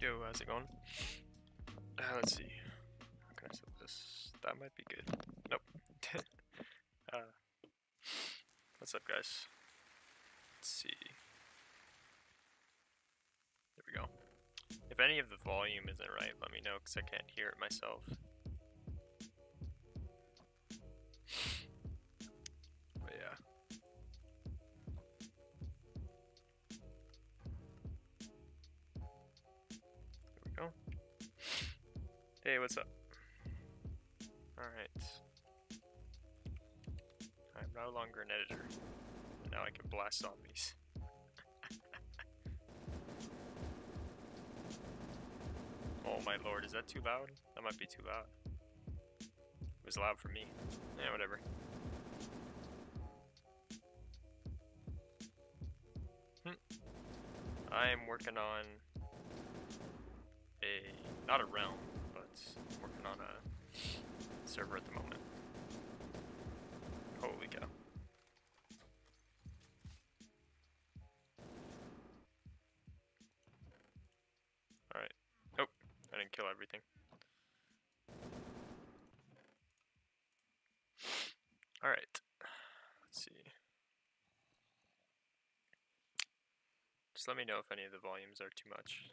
Yo, how's it going? Let's see. How can I set this? That might be good. Nope. What's up, guys? Let's see. There we go. If any of the volume isn't right, let me know, because I can't hear it myself. But yeah. There we go. Hey, what's up? Alright. I'm no longer an editor. Now I can blast zombies. Oh my lord, is that too loud? That might be too loud. It was loud for me. Yeah, whatever. I am working on not a realm, but working on a server at the moment. Holy cow. Alright. Oh, I didn't kill everything. Alright. Let's see. Just let me know if any of the volumes are too much.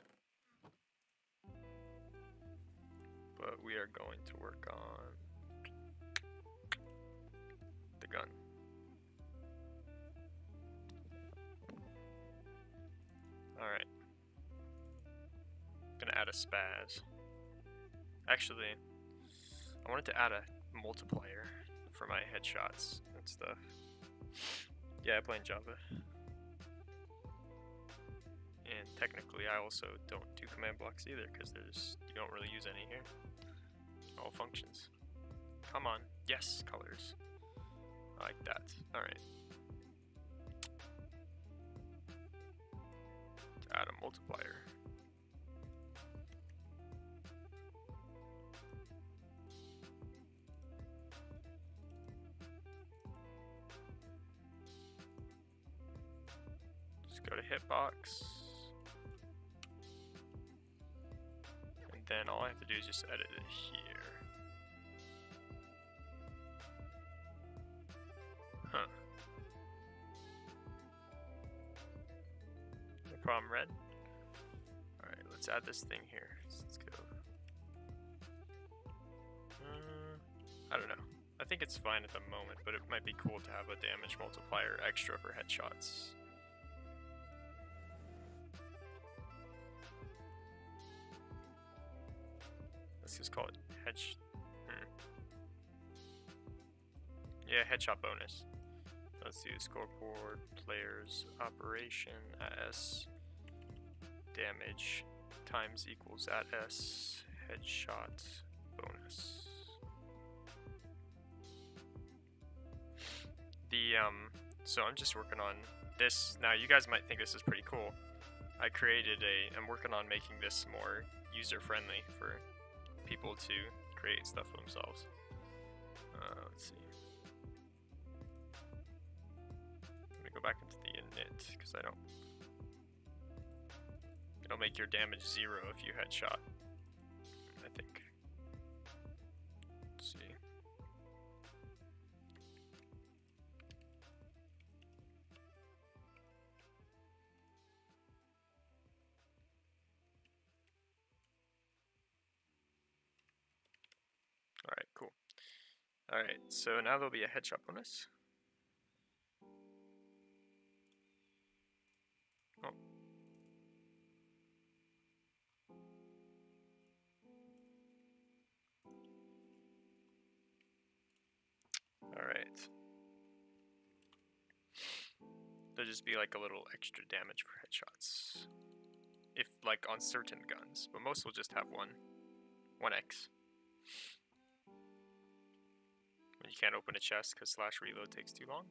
But we are going to work on the gun. Alright. I'm gonna add a spaz. Actually, I wanted to add a multiplier for my headshots and stuff. Yeah, I play in Java. And technically I also don't do command blocks either, because you don't really use any here. All functions. Come on. Yes, colors. I like that. Alright. Add a multiplier. Just go to hitbox. And then all I have to do is just edit it here. Huh. No problem, red. Alright, let's add this thing here. Let's go. I don't know. I think it's fine at the moment, but it might be cool to have a damage multiplier extra for headshots. Let's just call it Yeah, headshot bonus. Let's do scoreboard, players, operation, AS, damage, times equals AS, headshot, bonus. So I'm just working on this. Now you guys might think this is pretty cool. I'm working on making this more user-friendly for people to create stuff for themselves. Let's see. Let me go back into the init, because it'll make your damage 0 if you headshot, I think. Let's see. Alright, cool. Alright, so now there'll be a headshot bonus. Oh. Alright. There'll just be like a little extra damage for headshots. If, like, on certain guns, but most will just have 1x. You can't open a chest because /reload takes too long.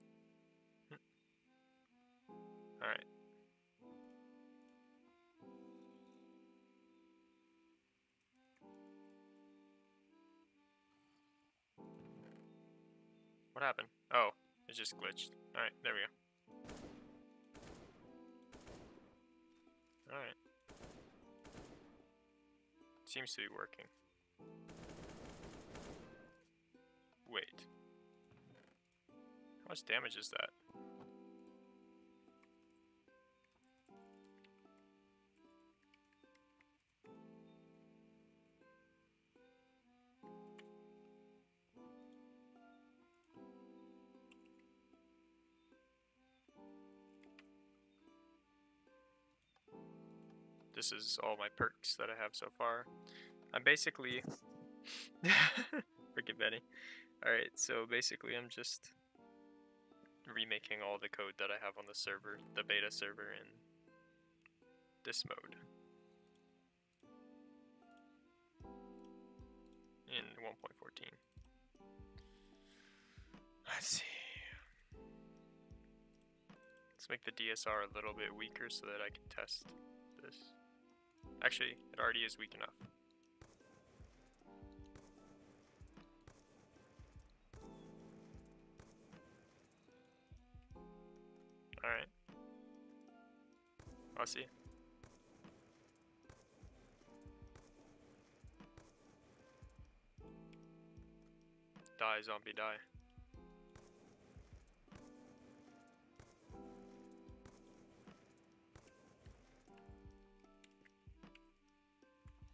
Alright. What happened? Oh, it just glitched. Alright, there we go. Alright. Seems to be working. Wait. How much damage is that? This is all my perks that I have so far. I'm basically... Freaking Benny. Alright, so basically I'm just remaking all the code that I have on the server, the beta server, in this mode. In 1.14. Let's see. Let's make the DSR a little bit weaker so that I can test this. Actually, it already is weak enough. Alright. I'll see. Die, zombie, die.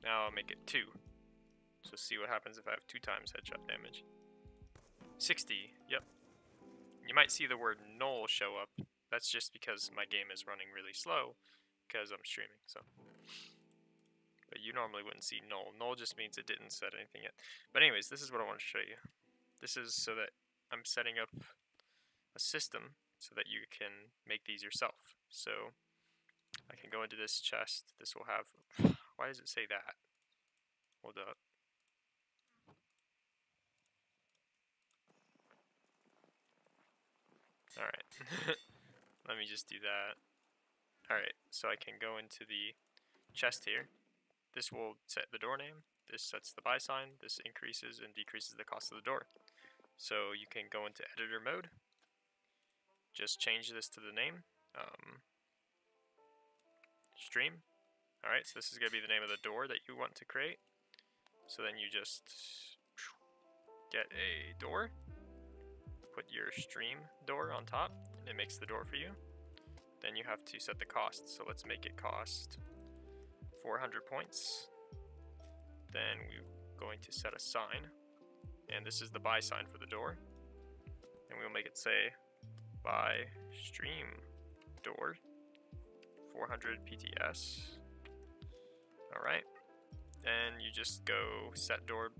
Now I'll make it 2. So see what happens if I have 2 times headshot damage. 60, yep. You might see the word null show up. That's just because my game is running really slow because I'm streaming, so. But you normally wouldn't see null. Null just means it didn't set anything yet. But anyways, this is what I want to show you. This is so that I'm setting up a system so that you can make these yourself. So I can go into this chest. This will have... Why does it say that? Hold up. Alright. Let me just do that. Alright, so I can go into the chest here. This will set the door name. This sets the buy sign. This increases and decreases the cost of the door. So you can go into editor mode. Just change this to the name. Stream. Alright, so this is going to be the name of the door that you want to create. So then you just get a door. Put your stream door on top, and it makes the door for you. Then you have to set the cost. So let's make it cost 400 points. Then we're going to set a sign. And this is the buy sign for the door. And we'll make it say buy stream door 400 PTS. Alright. Then you just go set door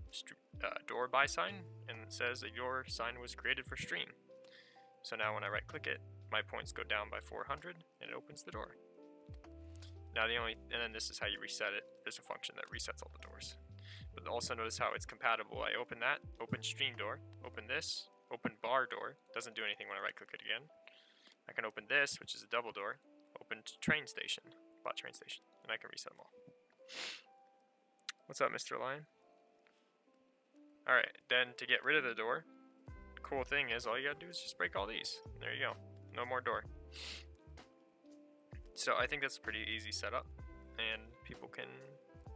buy sign, and it says that your sign was created for stream. So now when I right click it, my points go down by 400 and it opens the door. Now and then this is how you reset it. There's a function that resets all the doors. But also notice how it's compatible. I open that, open stream door, open this, open bar door. Doesn't do anything when I right click it again. I can open this, which is a double door, open train station, bot train station, and I can reset them all. What's up, Mr. Lion? Alright, then to get rid of the door, cool thing is all you gotta do is just break all these. There you go. No more door. So I think that's a pretty easy setup, and people can,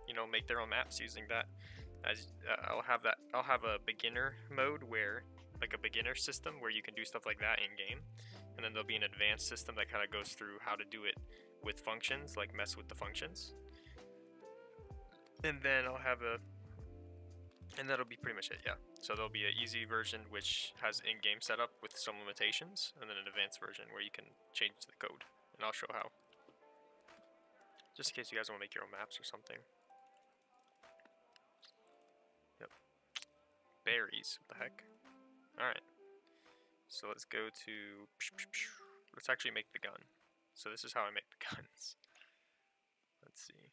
you know, make their own maps using that. As I'll have a beginner mode where, like a beginner system where you can do stuff like that in game, and then there'll be an advanced system that kind of goes through how to do it with functions, like mess with the functions. And then I'll have and that'll be pretty much it, yeah. So there'll be an easy version which has in-game setup with some limitations, and then an advanced version where you can change the code. And I'll show how. Just in case you guys want to make your own maps or something. Yep. Berries, what the heck? Alright. So let's go to... Let's actually make the gun. So this is how I make the guns. Let's see.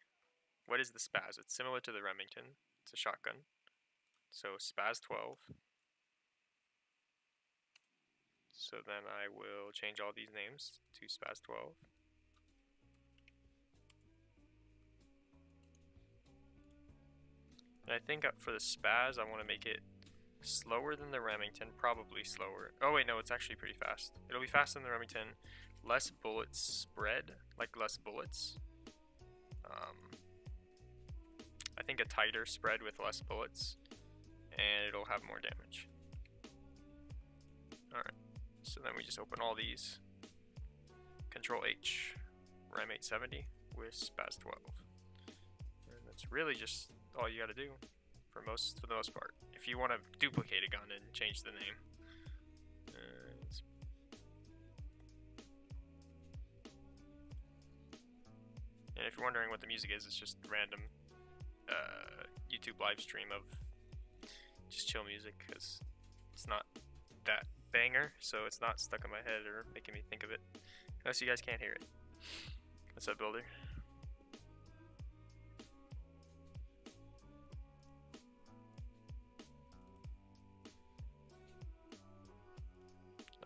What is the Spaz? It's similar to the Remington. It's a shotgun. So Spaz 12. So then I will change all these names to Spaz 12. And I think for the Spaz, I want to make it slower than the Remington, probably slower. Oh wait, no, it's actually pretty fast. It'll be faster than the Remington, less bullets spread, like less bullets. I think a tighter spread with less bullets, and it'll have more damage. Alright, so then we just open all these. Control H, RAM 870 with Spaz 12. And that's really just all you gotta do for the most part. If you want to duplicate a gun and change the name. And if you're wondering what the music is, it's just random YouTube live stream of just chill music, because it's not that banger, so it's not stuck in my head or making me think of it. Unless you guys can't hear it. What's up, Builder?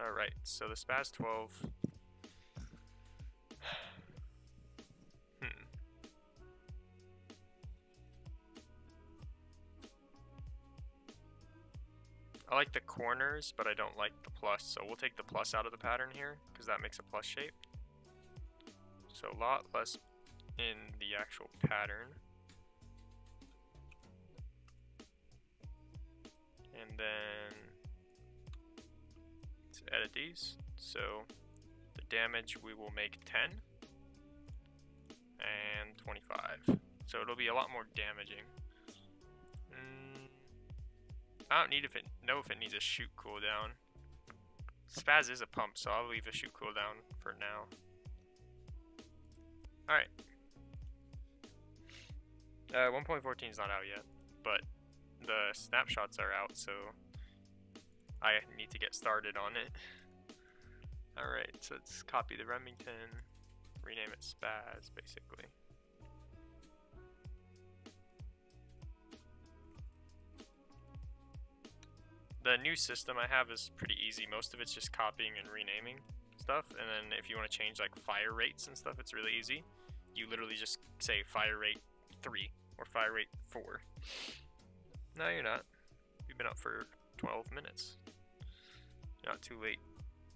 Alright, so the Spaz 12. I like the corners, but I don't like the plus, so we'll take the plus out of the pattern here, because that makes a plus shape. So a lot less in the actual pattern. And then let's edit these. So the damage we will make 10 and 25. So it'll be a lot more damaging. I don't know if it needs a shoot cooldown. Spaz is a pump, so I'll leave a shoot cooldown for now. Alright. 1.14 is not out yet, but the snapshots are out, so I need to get started on it. Alright, so let's copy the Remington, rename it Spaz, basically. The new system I have is pretty easy. Most of it's just copying and renaming stuff, and then if you want to change like fire rates and stuff, it's really easy. You literally just say fire rate 3 or fire rate 4. No, you're not. You've been up for 12 minutes. You're not too late,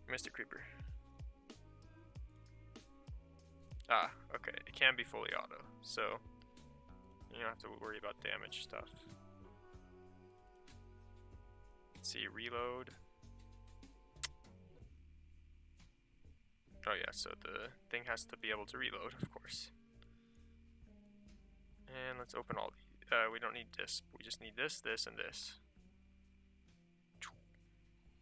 Mr. Creeper. Ah, okay. It can be fully auto, so you don't have to worry about damage stuff. Let's see, reload. Oh yeah, so the thing has to be able to reload, of course. And let's open all these. We don't need this. We just need this, this, and this.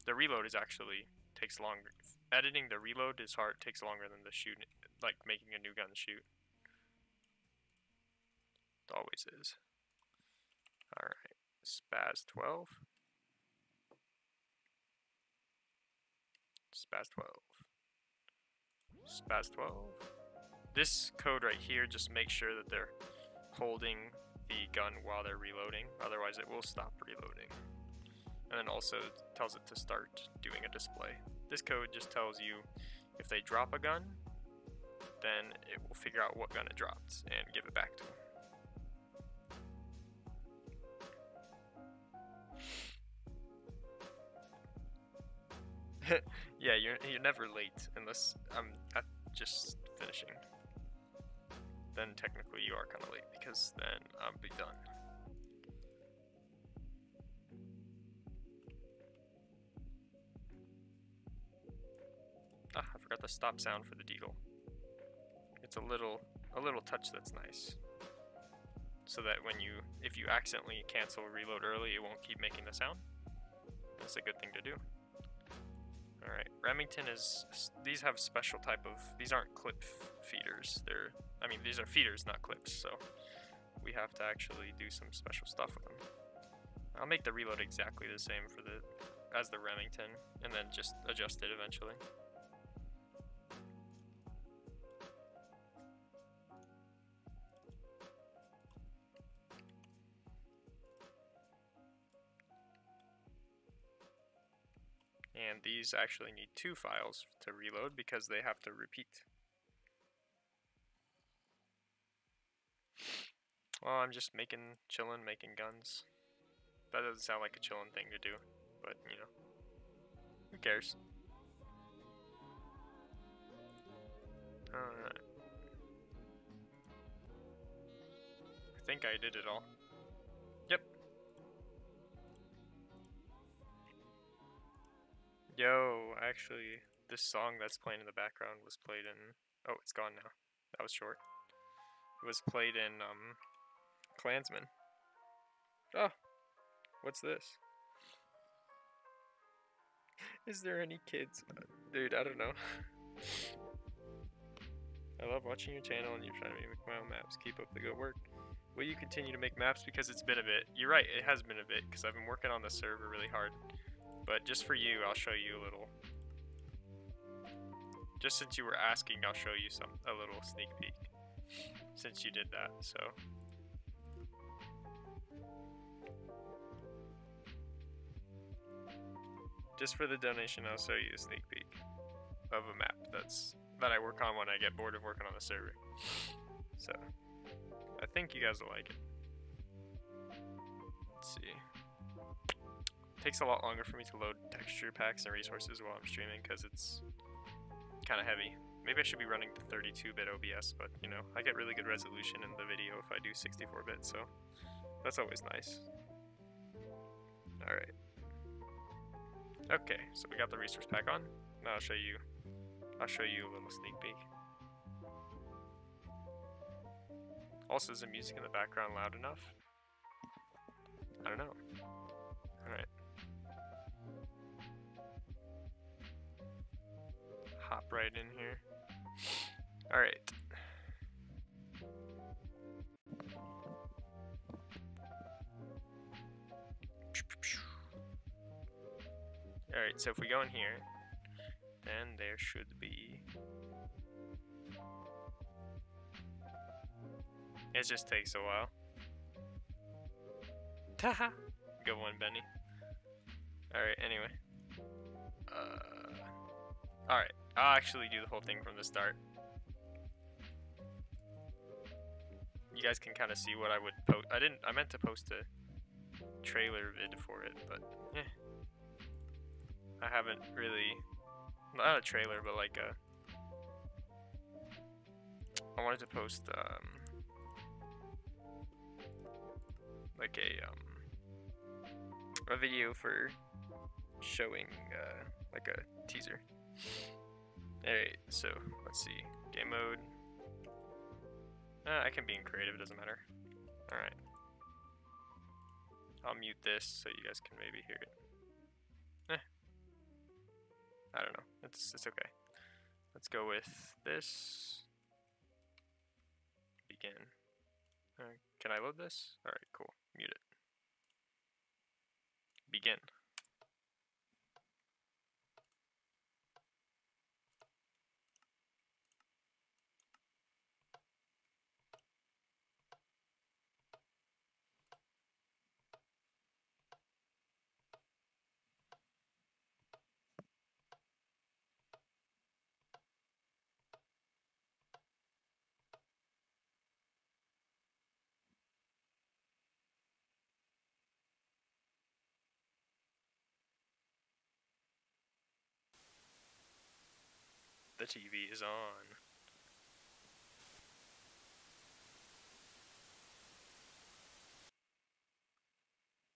The reload is actually takes longer. Editing the reload is hard. Takes longer than the shoot, like making a new gun shoot. It always is. All right, Spaz 12. Spaz 12. Spaz 12. This code right here, just make sure that they're holding the gun while they're reloading, otherwise it will stop reloading. And then also tells it to start doing a display. This code just tells you if they drop a gun, then it will figure out what gun it dropped and give it back to them. Yeah, you're never late unless I'm just finishing. Then technically you are kind of late because then I'll be done. Ah, I forgot the stop sound for the deagle. It's a little touch that's nice. So that if you accidentally cancel reload early, it won't keep making the sound. That's a good thing to do. Alright, Remington these have special type of, these aren't clip feeders. These are feeders, not clips, so we have to actually do some special stuff with them. I'll make the reload exactly the same as the Remington, and then just adjust it eventually. And these actually need 2 files to reload because they have to repeat. Well, I'm just chillin', making guns. That doesn't sound like a chillin' thing to do, but you know, who cares? Alright. think I did it all. Yep. Yo, actually, this song that's playing in the background was played in... Oh, it's gone now. That was short. It was played in, Klansman. Oh, what's this? Is there any kids? Dude, I don't know. I love watching your channel and you're trying to make my own maps. Keep up the good work. Will you continue to make maps? Because it's been a bit. You're right, it has been a bit, because I've been working on the server really hard. But just for you, I'll show you a little. Just since you were asking, I'll show you a little sneak peek. Since you did that, so. Just for the donation, I'll show you a sneak peek of a map that I work on when I get bored of working on the server. So, I think you guys will like it. Let's see. It takes a lot longer for me to load texture packs and resources while I'm streaming because it's kind of heavy. Maybe I should be running the 32-bit OBS, but you know, I get really good resolution in the video if I do 64-bit, so that's always nice. Alright. Okay, so we got the resource pack on. Now I'll show you a little sneak peek. Also, is the music in the background loud enough? I don't know. Alright. Hop right in here. Alright. Alright, so if we go in here, then there should be... It just takes a while. Taha! Good one, Benny. Alright, anyway. Alright, I'll actually do the whole thing from the start. You guys can kind of see what I would post. I meant to post a trailer vid for it, but I haven't really, not a trailer, but like I wanted to post like a video for showing like a teaser. Alright, so let's see, game mode. I can be in creative, it doesn't matter. Alright. I'll mute this so you guys can maybe hear it. I don't know. It's okay. Let's go with this. Begin. Can I load this? Alright, cool. Mute it. Begin. The TV is on.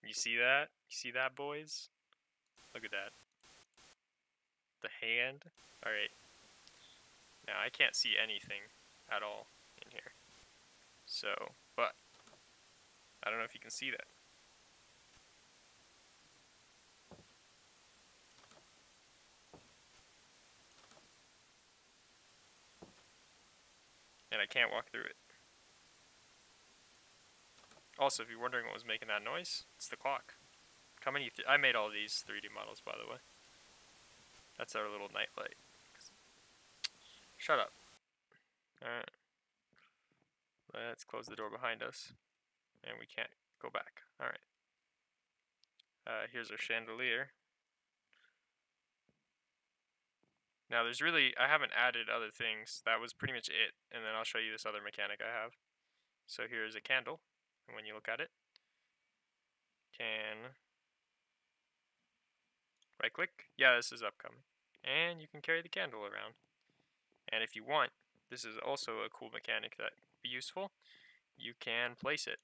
You see that? You see that, boys? Look at that. The hand. Alright. Now, I can't see anything at all in here. So, but, I don't know if you can see that. And I can't walk through it. Also, if you're wondering what was making that noise, it's the clock. I made all these 3D models, by the way. That's our little night light. Shut up. Alright. Let's close the door behind us. And we can't go back. Alright. Here's our chandelier. Now there's really, I haven't added other things. That was pretty much it. And then I'll show you this other mechanic I have. So here's a candle. And when you look at it, can right click. Yeah, this is upcoming. And you can carry the candle around. And if you want, this is also a cool mechanic that would be useful. you can place it.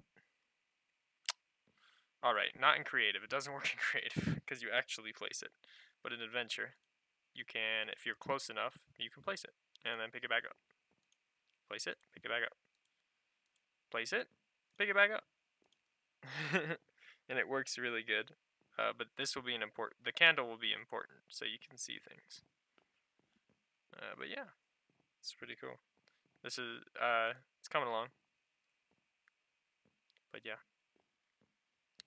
Alright, not in creative. It doesn't work in creative because you actually place it. But in adventure, you can, if you're close enough, you can place it. And then pick it back up. Place it, pick it back up. Place it, pick it back up. And it works really good. But this will be the candle will be important so you can see things. But yeah, it's pretty cool. This is, it's coming along. But yeah.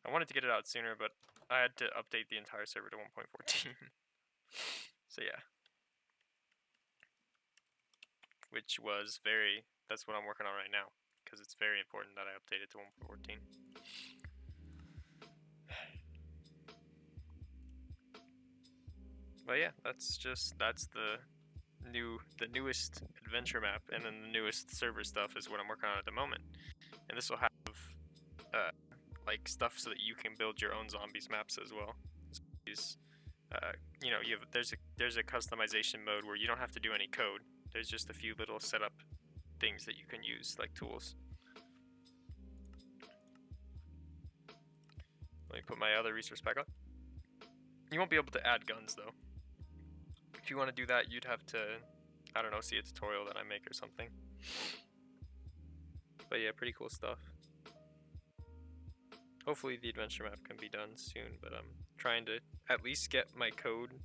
I wanted to get it out sooner, but I had to update the entire server to 1.14. So yeah. Which was that's what I'm working on right now, because it's very important that I update it to 1.14. But yeah, that's the newest adventure map, and then the newest server stuff is what I'm working on at the moment. And this will have like stuff so that you can build your own zombies maps as well. You know, there's a customization mode where you don't have to do any code. There's just a few little setup things that you can use, like tools. Let me put my other resource back up. You won't be able to add guns though. If you want to do that, you'd have to, I don't know, see a tutorial that I make or something. But yeah, pretty cool stuff. Hopefully the adventure map can be done soon, but I'm trying to at least get my code,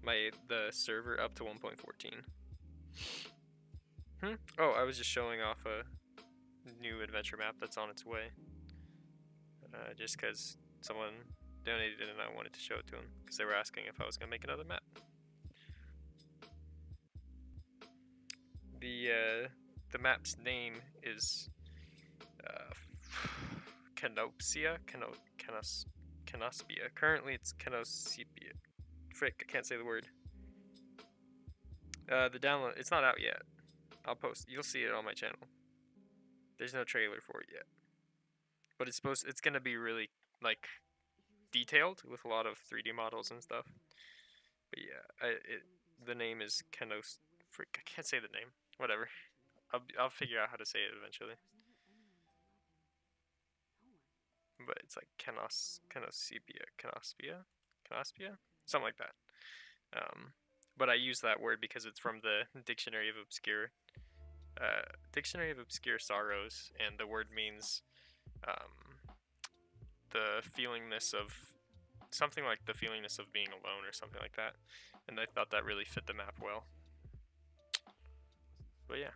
the server up to 1.14. Oh, I was just showing off a new adventure map that's on its way. Just because someone donated it and I wanted to show it to them, because they were asking if I was going to make another map. The map's name is Canospia. Currently it's Canospia. Frick, I can't say the word. The download, it's not out yet. I'll post, you'll see it on my channel. There's no trailer for it yet. But it's gonna be really, like, detailed with a lot of 3D models and stuff. But yeah, the name is Frick, I can't say the name. Whatever. I'll figure out how to say it eventually. But it's like Canospia, something like that. But I use that word because it's from the Dictionary of Obscure Sorrows, and the word means the feelingness of something, like the feelingness of being alone or something like that. And I thought that really fit the map well. But yeah.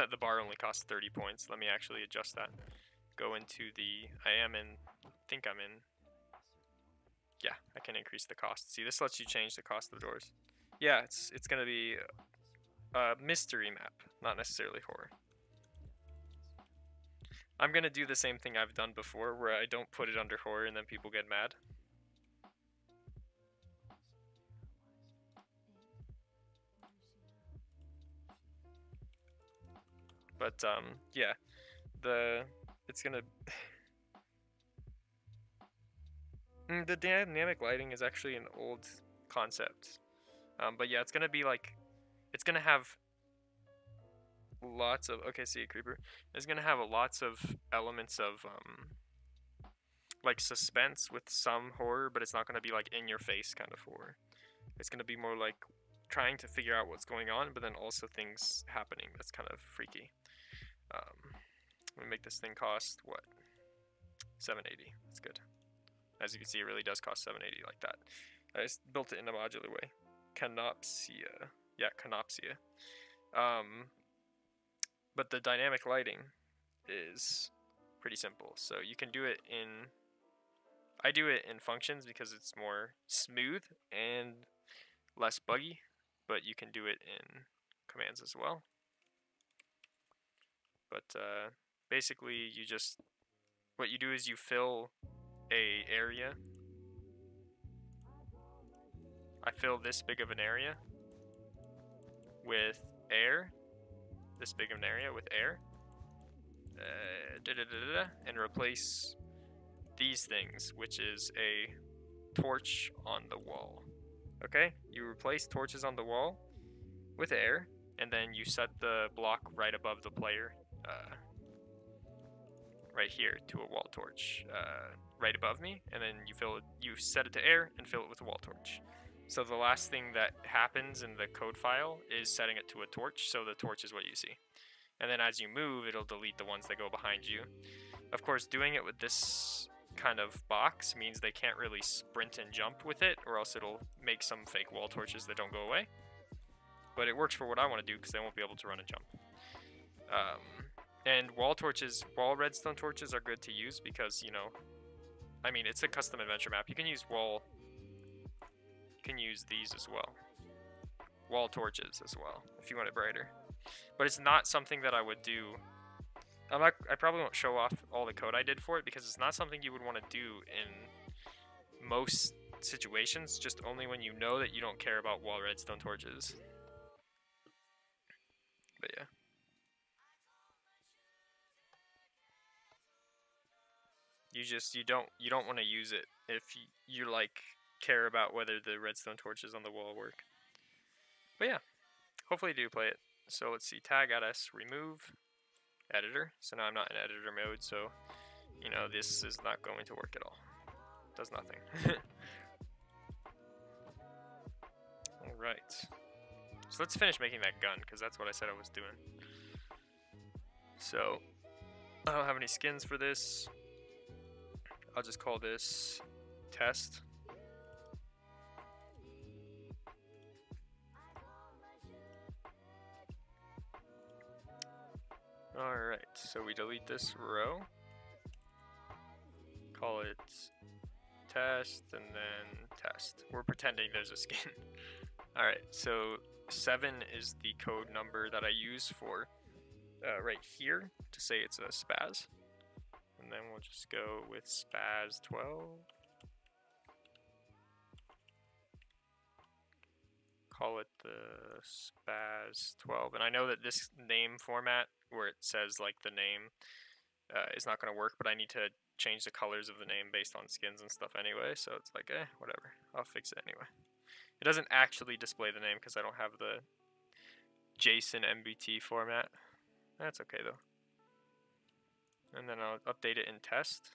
The bar only costs 30 points. Let me actually adjust that. Go into think I'm in. Yeah, I can increase the cost. See, this lets you change the cost of the doors. Yeah, it's gonna be a mystery map, not necessarily horror. I'm gonna do the same thing I've done before, where I don't put it under horror and then people get mad. But yeah, it's gonna the dynamic lighting is actually an old concept. But yeah, it's gonna be like, it's gonna have lots of, okay, see a creeper. It's gonna have lots of elements of like suspense with some horror, but it's not gonna be like in your face kind of horror. It's gonna be more like trying to figure out what's going on, but then also things happening that's kind of freaky. Let me make this thing cost what? 780. That's good. As you can see, it really does cost 780 like that. I just built it in a modular way. Canopsia. Yeah, Canopsia. But the dynamic lighting is pretty simple. So you can do it I do it in functions because it's more smooth and less buggy, but you can do it in commands as well. But basically what you do is you fill a area. I fill this big of an area with air. This big of an area with air. And replace these things, which is a torch on the wall. Okay? You replace torches on the wall with air, and then you set the block right above the player, right here to a wall torch, right above me, and then you set it to air and fill it with a wall torch. So the last thing that happens in the code file is setting it to a torch, so the torch is what you see. And then as you move, it'll delete the ones that go behind you. Of course, doing it with this kind of box means they can't really sprint and jump with it, or else it'll make some fake wall torches that don't go away. But it works for what I want to do because they won't be able to run and jump. And wall redstone torches are good to use because, you know, I mean, it's a custom adventure map. You can use these as well. Wall torches as well, if you want it brighter. But it's not something that I would do. I probably won't show off all the code I did for it because it's not something you would want to do in most situations, just only when you know that you don't care about wall redstone torches. But yeah. You don't want to use it if you like care about whether the redstone torches on the wall work. But yeah, hopefully you do play it. So let's see, tag @s remove editor. So now I'm not in editor mode, so you know this is not going to work at all. Does nothing. All right. So let's finish making that gun because that's what I said I was doing. So I don't have any skins for this. I'll just call this test. Alright, so we delete this row. Call it test and then test. We're pretending there's a skin. Alright, so 7 is the code number that I use for right here to say it's a spaz. And then we'll just go with spaz 12. Call it the spaz 12. And I know that this name format where it says like the name is not going to work, but I need to change the colors of the name based on skins and stuff anyway, so it's like, whatever. I'll fix it anyway. It doesn't actually display the name because I don't have the JSON MBT format. That's okay though. And then I'll update it in test.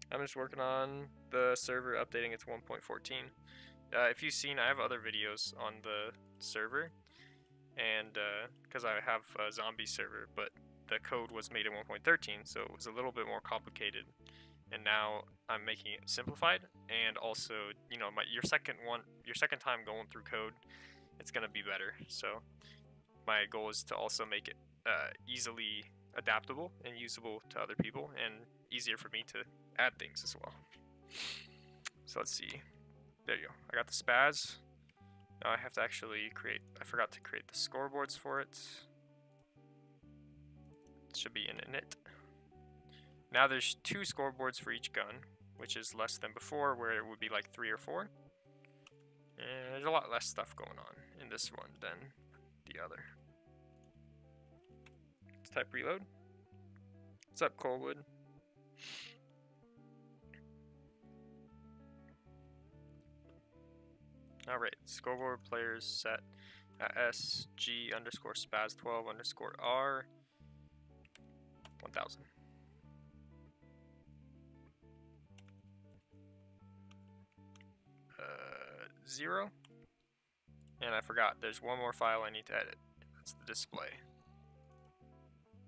I'm just working on the server, updating it to 1.14. If you've seen, I have other videos on the server, and because I have a zombie server, but the code was made in 1.13, so it was a little bit more complicated. And now I'm making it simplified, and also, you know, your second time going through code, it's gonna be better. So my goal is to also make it easily adaptable and usable to other people, and easier for me to add things as well. So let's see. There you go. I got the spaz. Now I have to actually I forgot to create the scoreboards for it. It should be in init. Now there's 2 scoreboards for each gun, which is less than before where it would be like 3 or 4. And there's a lot less stuff going on in this one than the other. Let's type reload. What's up, Coalwood? Alright, scoreboard players set SG underscore spaz 12 underscore R 1000. Zero. And I forgot, there's one more file I need to edit. That's the display.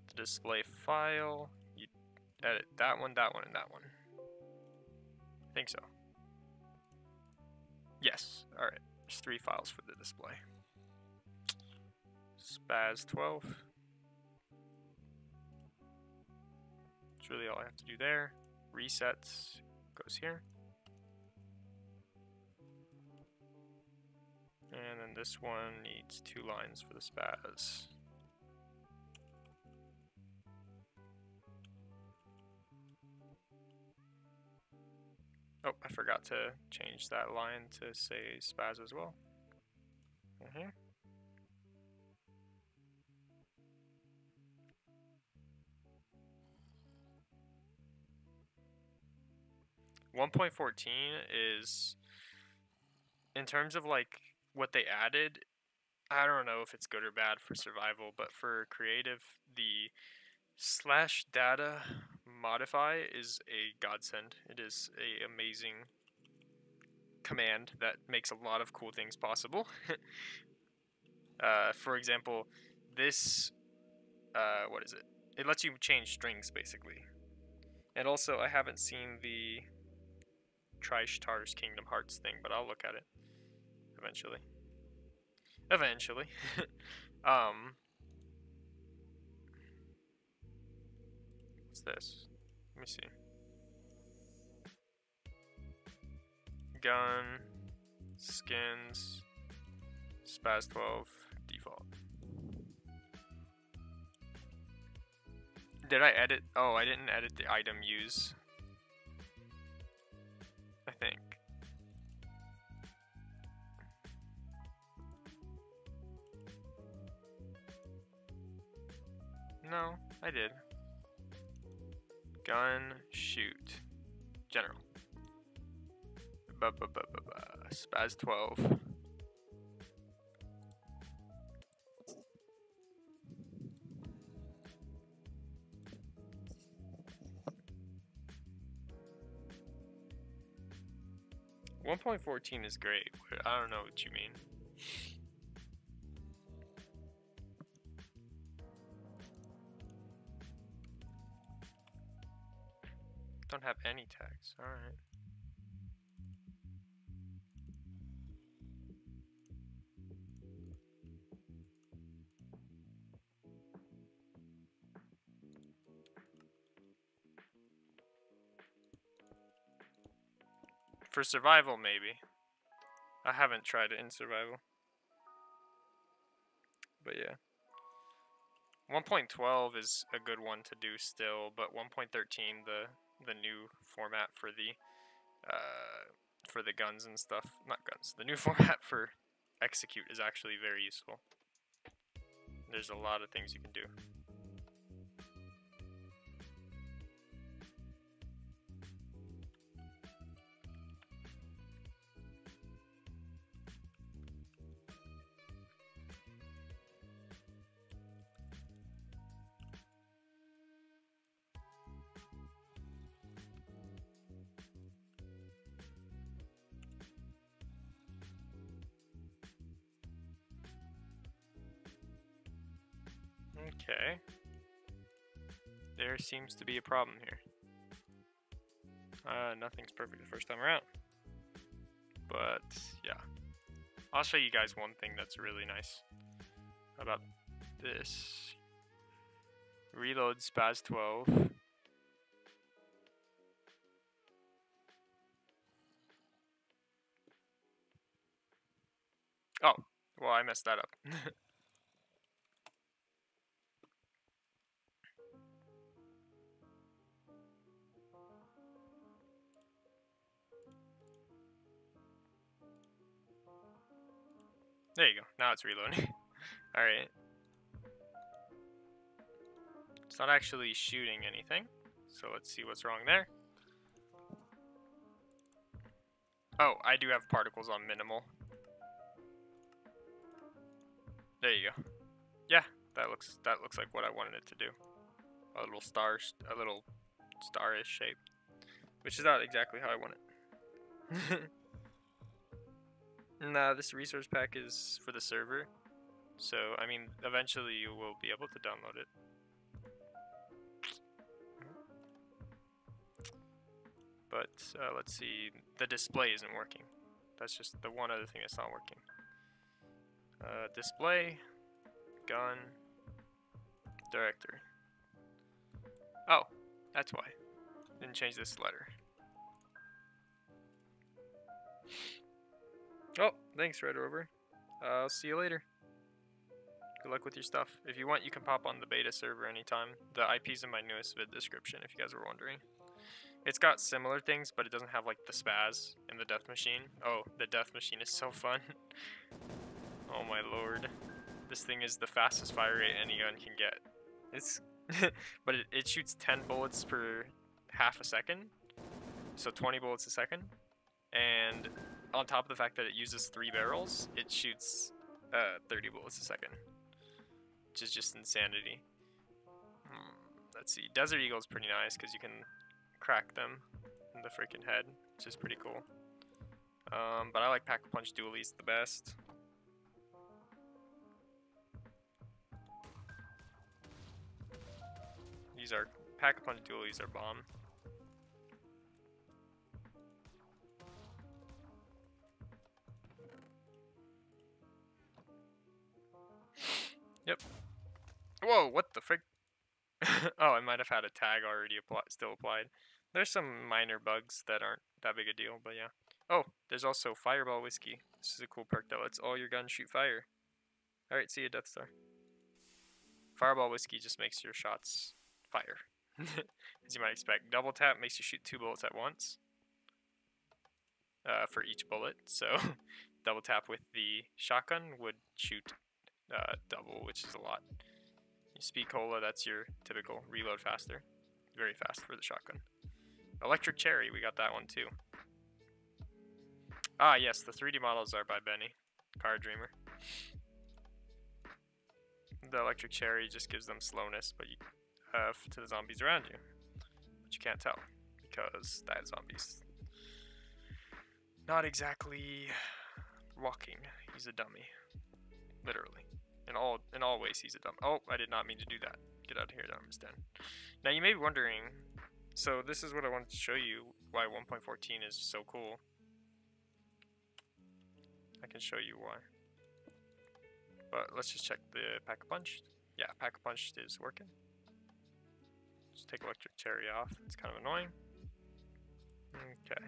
The display file, you edit that one, and that one. I think so. Yes, alright. There's 3 files for the display. Spaz 12. That's really all I have to do there. Resets goes here. And then this one needs 2 lines for the spaz. Oh, I forgot to change that line to say spaz as well. Here. .14 is in terms of like what they added, I don't know if it's good or bad for survival, but for creative, the /data modify is a godsend. It is a amazing command that makes a lot of cool things possible. For example, this, what is it? It lets you change strings, basically. And also, I haven't seen the Tri-Stars Kingdom Hearts thing, but I'll look at it eventually. Eventually. What's this? Let me see. Gun, skins, Spaz 12, default. Did I edit? Oh, I didn't edit the item use. I think. No, I did. Gun, shoot. General. Spaz 12. .14 is great, but I don't know what you mean. Don't have any tags, alright. For survival, maybe. I haven't tried it in survival. But yeah. 1.12 is a good one to do still, but 1.13, the new format for the guns and stuff, not guns, the new format for execute is actually very useful. There's a lot of things you can do. Okay. There seems to be a problem here. Nothing's perfect the first time around. But, yeah. I'll show you guys one thing that's really nice about this. Reload Spaz 12. Oh, well, I messed that up. There you go. Now it's reloading. Alright. It's not actually shooting anything. So let's see what's wrong there. Oh, I do have particles on minimal. There you go. Yeah, that looks like what I wanted it to do. A little starish shape. Which is not exactly how I want it. Nah, this resource pack is for the server. So, I mean, eventually you will be able to download it. But, let's see. The display isn't working. That's just the one other thing that's not working. Display. Gun. Directory. Oh, that's why. Didn't change this letter. Oh, thanks, Red Rover. I'll see you later. Good luck with your stuff. If you want, you can pop on the beta server anytime. The IP's in my newest vid description, if you guys were wondering. It's got similar things, but it doesn't have, like, the spaz and the death machine. Oh, the death machine is so fun. Oh my lord. This thing is the fastest fire rate any gun can get. It's but it shoots 10 bullets per half a second. So 20 bullets a second. And on top of the fact that it uses 3 barrels, it shoots 30 bullets a second, which is just insanity. Let's see, Desert Eagle is pretty nice because you can crack them in the freaking head, which is pretty cool. But I like Pack-a-Punch Dualies the best. These are Pack-a-Punch Dualies are bomb. Yep. Whoa, what the frick? Oh, I might have had a tag already still applied. There's some minor bugs that aren't that big a deal, but yeah. Oh, there's also Fireball Whiskey. This is a cool perk that lets all your guns shoot fire. Alright, see you, Death Star. Fireball Whiskey just makes your shots fire. As you might expect. Double tap makes you shoot 2 bullets at once. For each bullet. So, double tap with the shotgun would shoot double, which is a lot. Speed Cola, that's your typical reload faster. Very fast for the shotgun. Electric Cherry, we got that one too. Ah, yes, the 3D models are by Benny, Car Dreamer. The Electric Cherry just gives them slowness, but you to the zombies around you. But you can't tell because that zombie's not exactly walking. He's a dummy, literally. In all ways, he's a dumb. Oh, I did not mean to do that. Get out of here, Darman's Den. Now you may be wondering. So this is what I wanted to show you. Why 1.14 is so cool. I can show you why. But let's just check the Pack-a-Punch. Yeah, Pack-a-Punch is working. Just take Electric Cherry off. It's kind of annoying. Okay.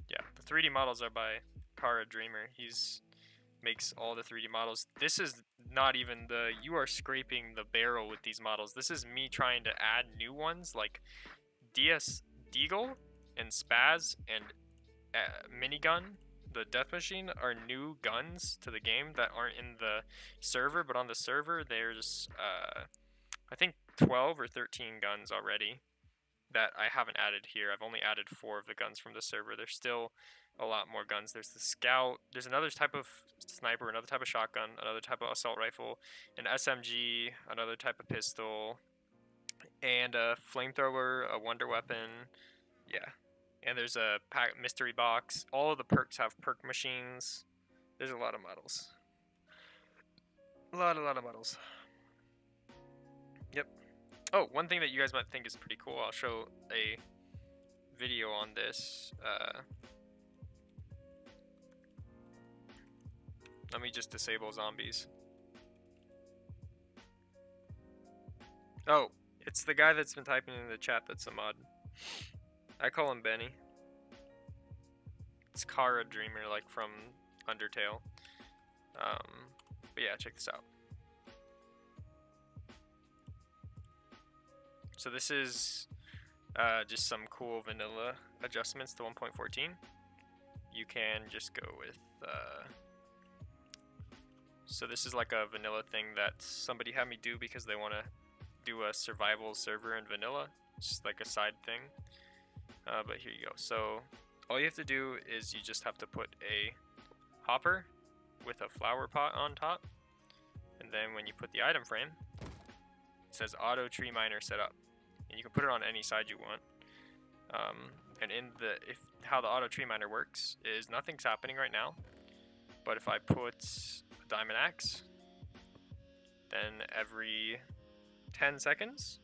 Yeah, the 3D models are by Kara Dreamer. He's makes all the 3D models. This is not even you are scraping the barrel with these models. This is me trying to add new ones like DS Deagle and Spaz and Minigun. The Death Machine are new guns to the game that aren't in the server, but on the server there's I think 12 or 13 guns already that I haven't added here. I've only added 4 of the guns from the server. There's still a lot more guns. There's the Scout, there's another type of sniper, another type of shotgun, another type of assault rifle, an SMG, another type of pistol, and a flamethrower, a wonder weapon, yeah. And there's a mystery box. All of the perks have perk machines. There's a lot of models. A lot of models. Yep. Oh, one thing that you guys might think is pretty cool, I'll show a video on this. Let me just disable zombies. Oh, it's the guy that's been typing in the chat that's a mod. I call him Benny. It's Kara Dreamer, like from Undertale. But yeah, check this out. So this is just some cool vanilla adjustments to 1.14. You can just go with... So this is like a vanilla thing that somebody had me do because they want to do a survival server in vanilla. It's just like a side thing. But here you go. So all you have to do is you just have to put a hopper with a flower pot on top. And then when you put the item frame, it says auto tree miner set up. And you can put it on any side you want. And in how the auto tree miner works is nothing's happening right now. But if I put a diamond axe, then every 10 seconds,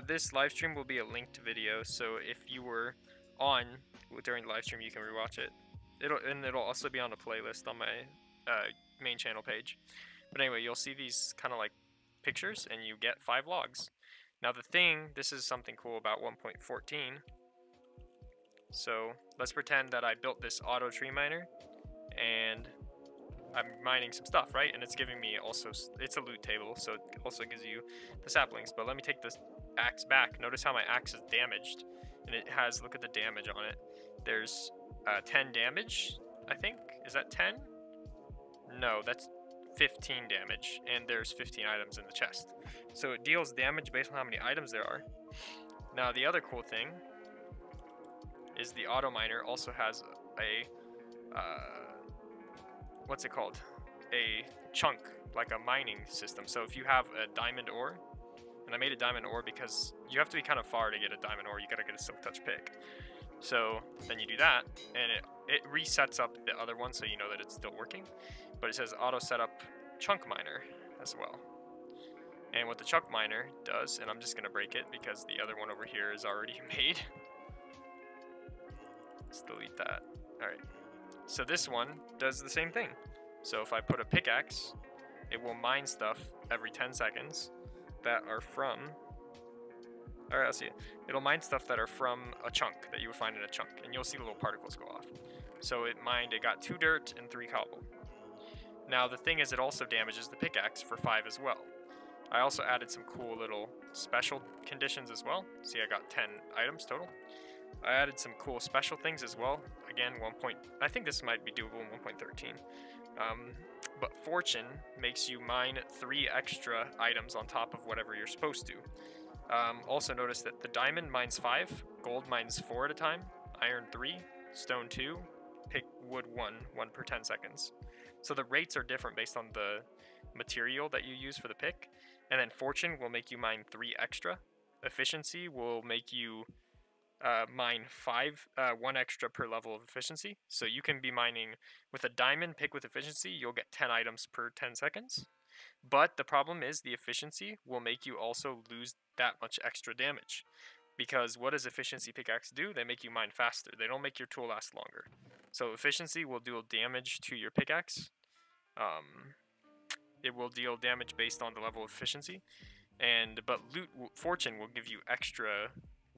this live stream will be a linked video. So if you were on during the live stream, you can rewatch it. It'll also be on a playlist on my main channel page. But anyway, you'll see these kind of like pictures, and you get 5 logs. Now this is something cool about 1.14. So let's pretend that I built this auto tree miner, and I'm mining some stuff, right? And it's giving me also, it's a loot table, so it also gives you the saplings. But let me take this axe back. Notice how my axe is damaged, and it has, look at the damage on it. There's 10 damage, I think. Is that 10? No, that's 15 damage, and there's 15 items in the chest. So it deals damage based on how many items there are. Now the other cool thing is the auto miner also has a what's it called? A chunk, like a mining system. So if you have a diamond ore, and I made a diamond ore because you have to be kind of far to get a diamond ore. You gotta get a silk touch pick. So then you do that, and it resets up the other one, so you know that it's still working. But it says auto setup chunk miner as well. And what the chunk miner does, and I'm just gonna break it because the other one over here is already made. Let's delete that. All right. So this one does the same thing. So if I put a pickaxe, it will mine stuff every 10 seconds that are from, alright, I'll see it. It'll mine stuff that are from a chunk that you would find in a chunk, and you'll see the little particles go off. So it got 2 dirt and 3 cobble. Now the thing is, it also damages the pickaxe for 5 as well. I also added some cool little special conditions as well. See, I got 10 items total. I added some cool special things as well. Again, I think this might be doable in 1.13. But fortune makes you mine 3 extra items on top of whatever you're supposed to. Also notice that the diamond mines 5, gold mines 4 at a time, iron 3, stone 2, pick wood 1 per 10 seconds. So the rates are different based on the material that you use for the pick. And then fortune will make you mine 3 extra. Efficiency will make you mine 1 extra per level of efficiency. So you can be mining with a diamond pick with efficiency, you'll get 10 items per 10 seconds. But the problem is the efficiency will make you also lose that much extra damage. Because what does efficiency pickaxe do? They make you mine faster. They don't make your tool last longer. So efficiency will deal damage to your pickaxe. It will deal damage based on the level of efficiency. But fortune will give you extra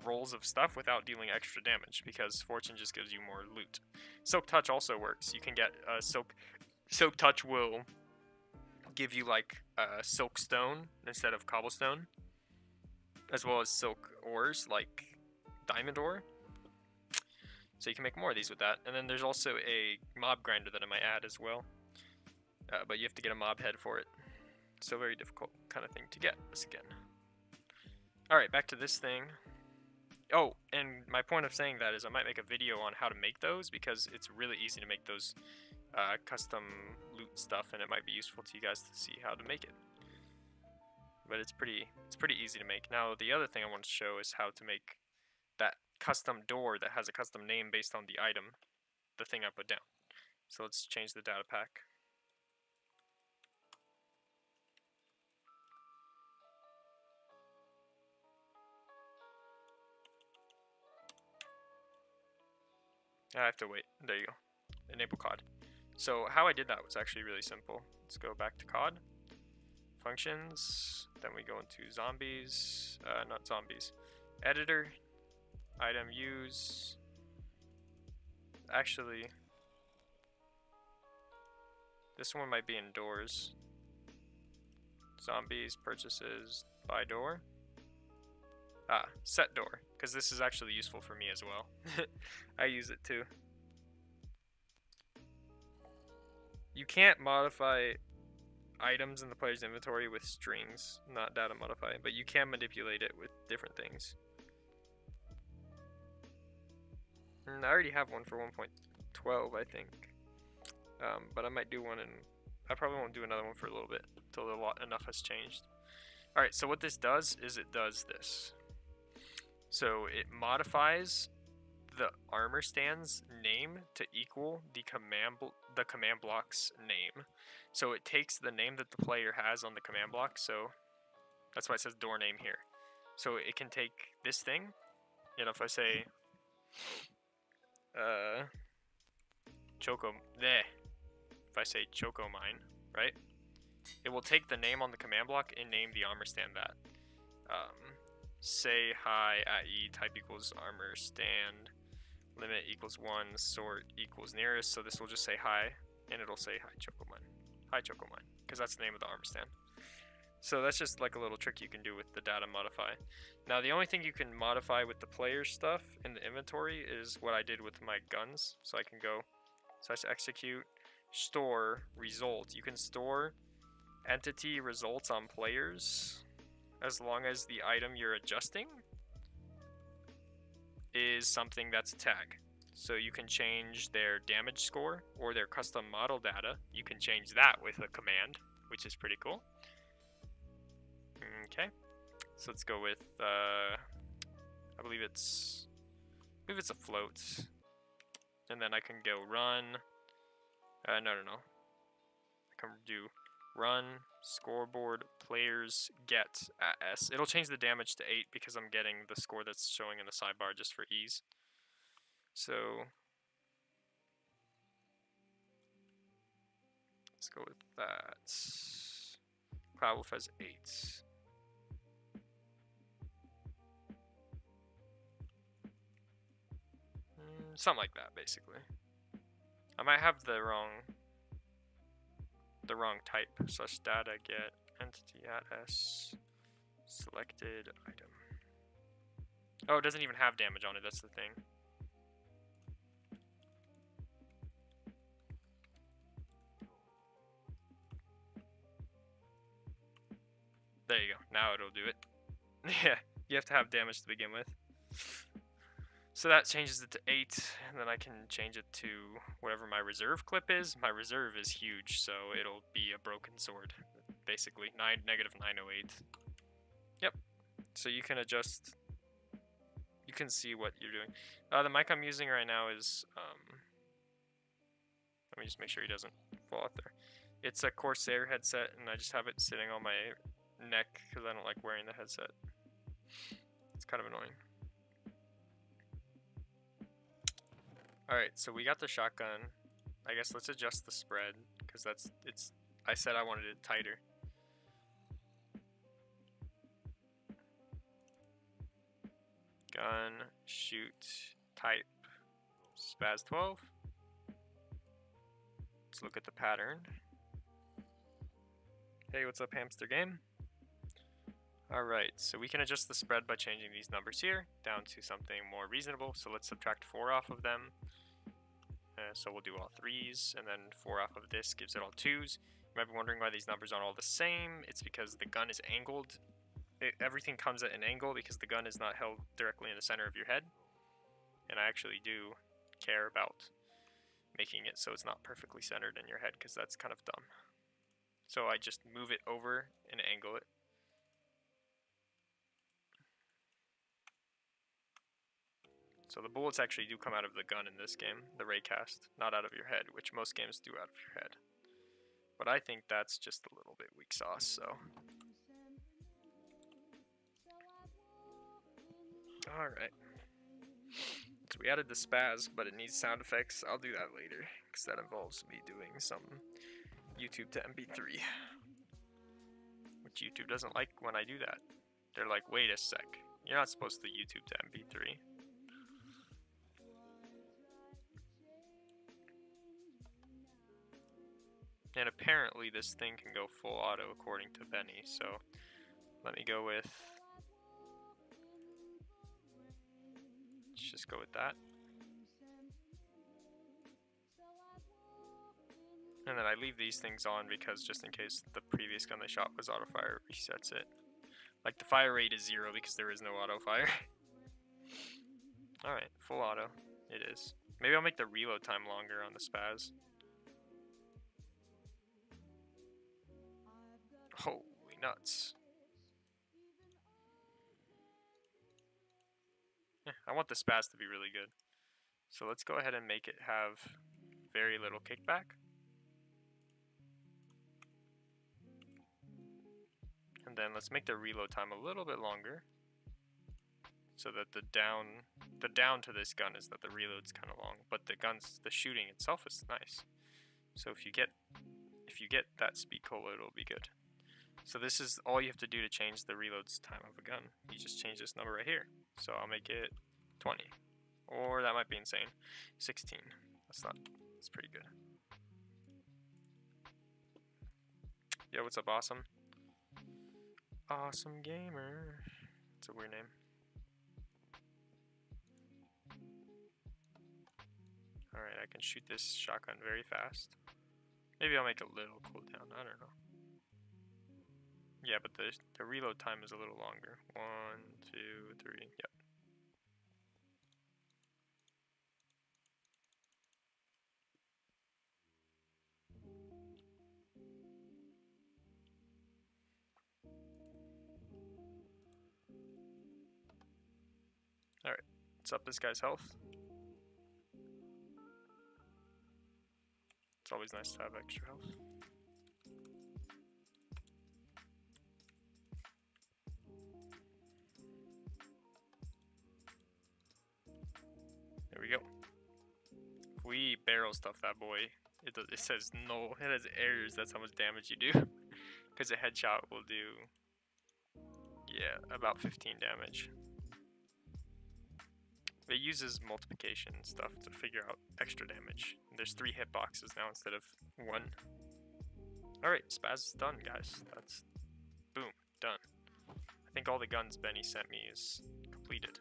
rolls of stuff without dealing extra damage, because fortune just gives you more loot. Silk touch also works. You can get silk touch will give you like silk stone instead of cobblestone, as well as silk ores like diamond ore. So you can make more of these with that. And then there's also a mob grinder that I might add as well, but you have to get a mob head for it. So very difficult kind of thing to get this again. Alright, back to this thing. Oh, and my point of saying that is I might make a video on how to make those, because it's really easy to make those custom loot stuff, and it might be useful to you guys to see how to make it. But it's pretty easy to make. Now the other thing I want to show is how to make that custom door that has a custom name based on the item, the thing I put down. So let's change the data pack. I have to wait. There you go. Enable COD. So how I did that was actually really simple. Let's go back to COD. Functions. Then we go into zombies. Not zombies. Editor. Item use. Actually, this one might be indoors. Zombies, purchases, buy door. Set door, because this is actually useful for me as well. I use it too. You can't modify items in the player's inventory with strings, not data modify, but you can manipulate it with different things. I already have one for 1.12, I think. But I might do one, and I probably won't do another one for a little bit until enough has changed. Alright, so what this does is it does this. So it modifies the armor stand's name to equal the command block's name. So it takes the name that the player has on the command block, so that's why it says door name here. So it can take this thing, you know, if I say if I say Choco Mine, right? It will take the name on the command block and name the armor stand that. Say hi at E type equals armor stand, limit equals 1, sort equals nearest. So this will just say hi, and it'll say hi Choco Mine. Hi Choco Mine, because that's the name of the armor stand. So that's just like a little trick you can do with the data modify. Now the only thing you can modify with the player stuff in the inventory is what I did with my guns. So I can go, so I say execute, store, result. You can store entity results on players as long as the item you're adjusting is something that's a tag. So you can change their damage score or their custom model data. You can change that with a command, which is pretty cool. Okay, so let's go with I believe it's a float, and then I can go run. No. I can do run scoreboard players get at S. It'll change the damage to 8 because I'm getting the score that's showing in the sidebar just for ease. So let's go with that. Cloudwolf has 8. Something like that, basically. I might have the wrong type. Such data get entity at S selected item. Oh, it doesn't even have damage on it. That's the thing. There you go. Now it'll do it. Yeah, you have to have damage to begin with. So that changes it to 8, and then I can change it to whatever my reserve clip is. My reserve is huge, so it'll be a broken sword, basically. Negative 908. Yep. So you can adjust. You can see what you're doing. The mic I'm using right now is, let me just make sure he doesn't fall out there. It's a Corsair headset, and I just have it sitting on my neck because I don't like wearing the headset. It's kind of annoying. Alright, so we got the shotgun. I guess let's adjust the spread, because I said I wanted it tighter. Gun, shoot, type, spaz 12. Let's look at the pattern. Hey, what's up, hamster game? Alright, so we can adjust the spread by changing these numbers here down to something more reasonable. So let's subtract 4 off of them. So we'll do all 3s, and then 4 off of this gives it all 2s. You might be wondering why these numbers aren't all the same. It's because the gun is angled. Everything comes at an angle because the gun is not held directly in the center of your head. And I actually do care about making it so it's not perfectly centered in your head, because that's kind of dumb. So I just move it over and angle it. So the bullets actually do come out of the gun in this game, the raycast, not out of your head, which most games do out of your head. But I think that's just a little bit weak sauce, so. Alright. So we added the spaz, but it needs sound effects. I'll do that later, because that involves me doing some YouTube to MP3. Which YouTube doesn't like when I do that. They're like, wait a sec, you're not supposed to YouTube to MP3. And apparently this thing can go full auto according to Benny, so let me go with, let's just go with that. And then I leave these things on because just in case the previous gun they shot was auto fire, it resets it. Like the fire rate is 0 because there is no auto fire. Alright, full auto, it is. Maybe I'll make the reload time longer on the spaz. Holy nuts. Yeah, I want the spaz to be really good. So let's go ahead and make it have very little kickback. And then let's make the reload time a little bit longer. So that the down to this gun is that the reload's kind of long, but the shooting itself is nice. So if you get that speed cola, it'll be good. So this is all you have to do to change the reload's time of a gun. You just change this number right here. So I'll make it 20. Or that might be insane. 16. That's pretty good. Yo, what's up, Awesome? Awesome Gamer. It's a weird name. Alright, I can shoot this shotgun very fast. Maybe I'll make a little cooldown, I don't know. Yeah, but the reload time is a little longer. 1, 2, 3, yep. Alright, let's up this guy's health. It's always nice to have extra health. There we go. If we barrel stuff that boy, it says no, it has errors, that's how much damage you do. Because a headshot will do, yeah, about 15 damage. It uses multiplication stuff to figure out extra damage. There's 3 hitboxes now instead of 1. Alright, Spaz is done, guys. That's, boom, done. I think all the guns Benny sent me is completed.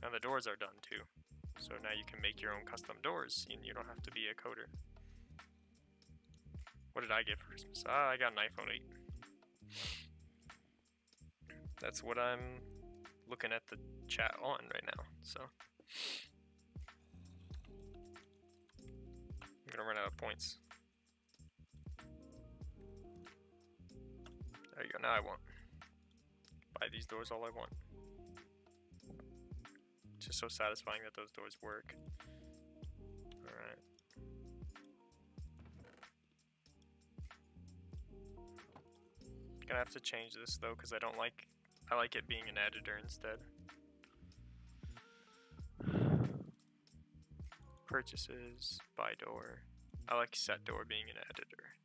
And the doors are done too. So now you can make your own custom doors and you don't have to be a coder. What did I get for Christmas? I got an iPhone 8. That's what I'm looking at the chat on right now, so. I'm gonna run out of points. There you go, now I want. Buy these doors all I want. It's just so satisfying that those doors work. Alright. Gonna have to change this though, because I like it being an editor instead. Purchases, buy door. I like set door being an editor.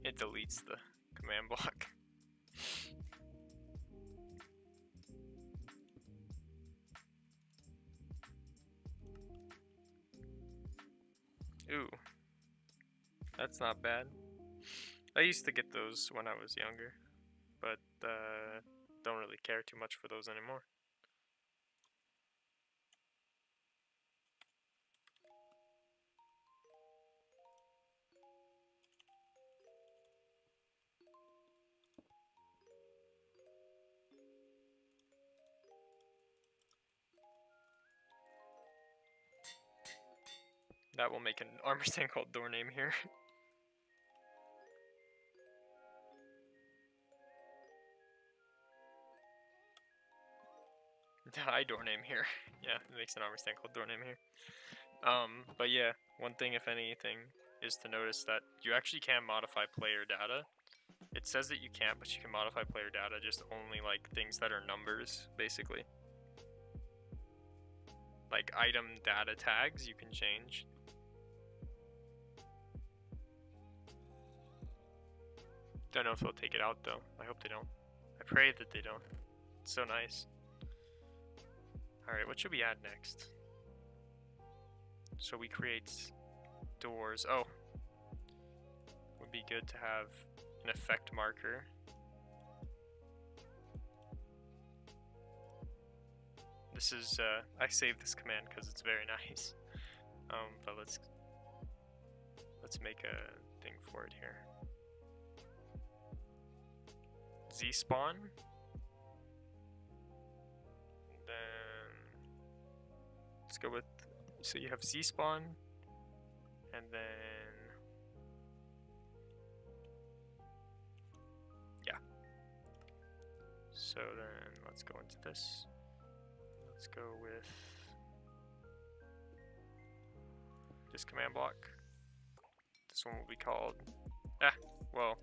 It deletes the command block. Ooh, that's not bad. I used to get those when I was younger, but don't really care too much for those anymore. That will make an armor stand called door name here. Hi, door name here. Yeah, it makes an armor stand called door name here. But yeah, one thing, if anything, is to notice that you actually can modify player data. It says that you can't, but you can modify player data, just only like things that are numbers, basically. Like item data tags you can change. Don't know if they'll take it out though. I hope they don't. I pray that they don't. It's so nice. Alright, what should we add next? So we create doors. Oh, would be good to have an effect marker. This is, I saved this command because it's very nice. But let's make a thing for it here. Z spawn. And then let's go with, so you have Z spawn, and then yeah. So then let's go into this. Let's go with this command block. This one will be called, well,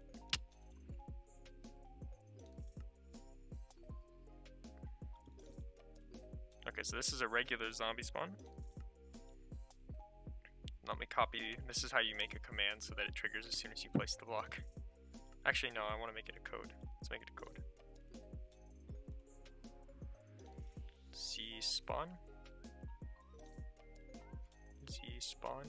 okay, so this is a regular zombie spawn. Let me copy, this is how you make a command so that it triggers as soon as you place the block. Actually, no, I want to make it a code. Let's make it a code. Z spawn. Z spawn.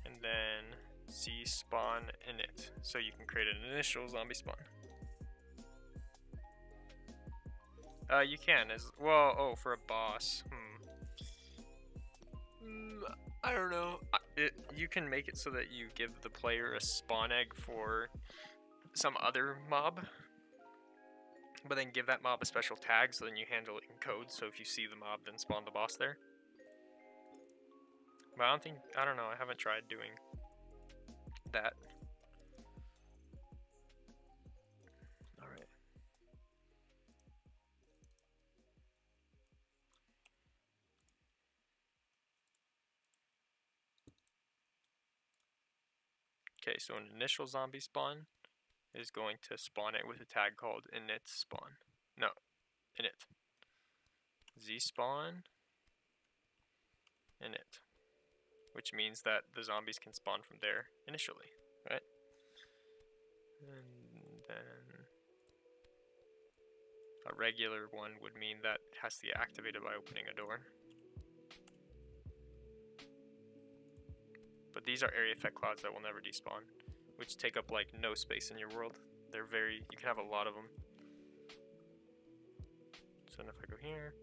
And then Z spawn init. So you can create an initial zombie spawn. You can as well. Oh, for a boss. I don't know. You can make it so that you give the player a spawn egg for some other mob, but then give that mob a special tag, so then you handle it in code. So if you see the mob, then spawn the boss there. But I don't know, I haven't tried doing that. Alright. Okay, so an initial zombie spawn is going to spawn it with a tag called init spawn. No, init. Z spawn init. Which means that the zombies can spawn from there initially, right? And then a regular one would mean that it has to get activated by opening a door. But these are area effect clouds that will never despawn, which take up like no space in your world. They're you can have a lot of them. So if I go here,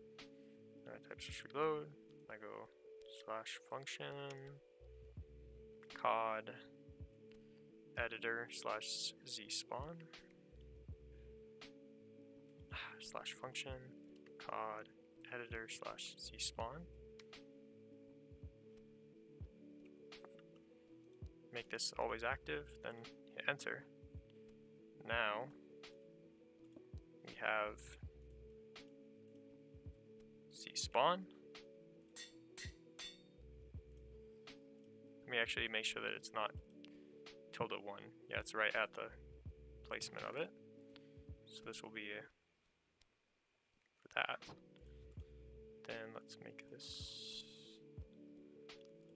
I type just reload, I go /function cod editor /z spawn /function cod editor /z spawn. Make this always active, then hit enter. Now we have Z spawn. Let me actually make sure that it's not tilde 1. Yeah, it's right at the placement of it. So this will be for that. Then let's make this.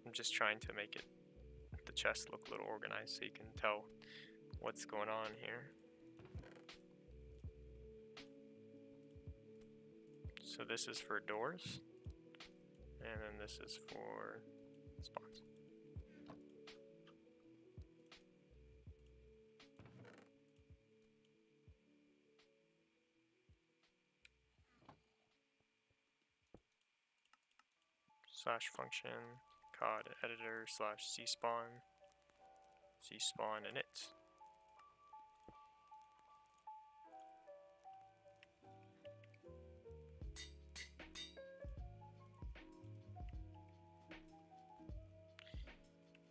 I'm just trying to make it the chest look a little organized so you can tell what's going on here. So this is for doors, and then this is for spawns. /function cod editor /z spawn init.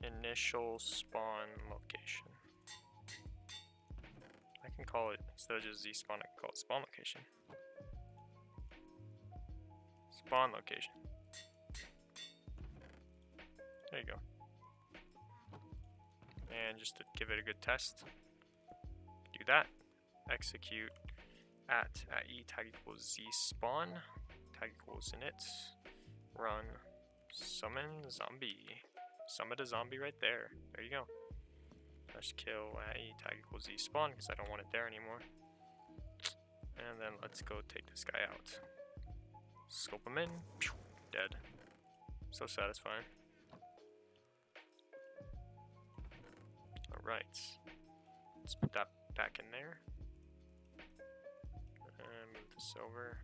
Initial spawn location. I can call it, instead of just Z spawn, I can call it spawn location. Spawn location. There you go. And just to give it a good test, do that. Execute at e tag equals z spawn, tag equals init, run summon zombie. Summon a zombie right there. There you go. Let's kill at e tag equals z spawn because I don't want it there anymore. And then let's go take this guy out. Scope him in. Dead. So satisfying. Alright. Let's put that back in there. And move this over.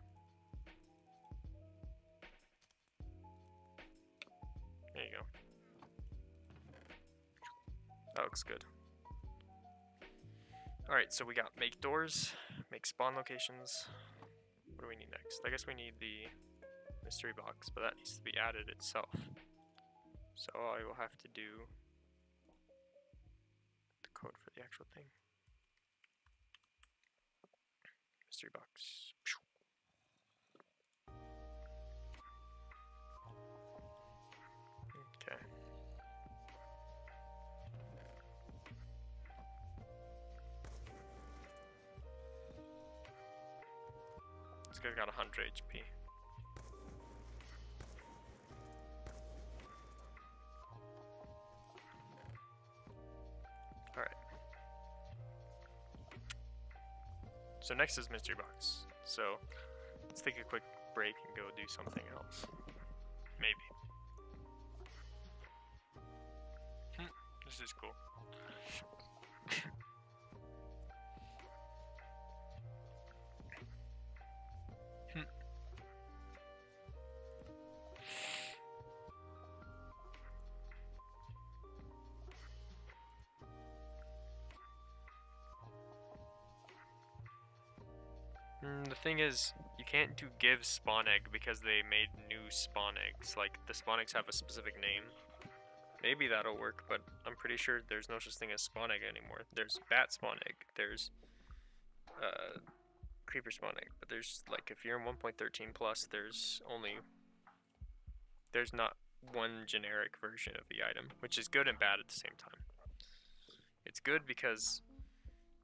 There you go. That looks good. Alright, so we got make doors, make spawn locations. What do we need next? I guess we need the mystery box, but that needs to be added itself. So I will have to do the code for the actual thing. Mystery box. Okay. This guy's got 100 HP. Alright. So next is mystery box. So let's take a quick break and go do something else. Maybe. This is cool. The thing is, you can't do give spawn egg because they made new spawn eggs. Like, the spawn eggs have a specific name. Maybe that'll work, but I'm pretty sure there's no such thing as spawn egg anymore. There's bat spawn egg, there's creeper spawn egg, but there's like if you're in 1.13 plus, there's not one generic version of the item, which is good and bad at the same time. It's good because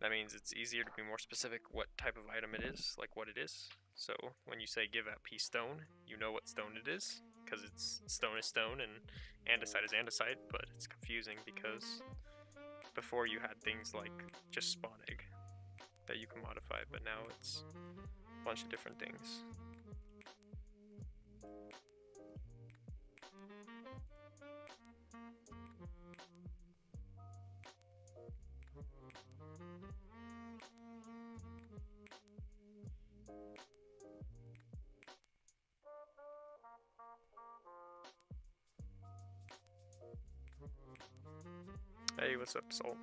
that means it's easier to be more specific what type of item it is, like what it is. So when you say give FP stone, you know what stone it is, because it's stone is stone and andesite is andesite, but it's confusing because before you had things like just spawn egg that you can modify, but now it's a bunch of different things. Hey, what's up, Salt?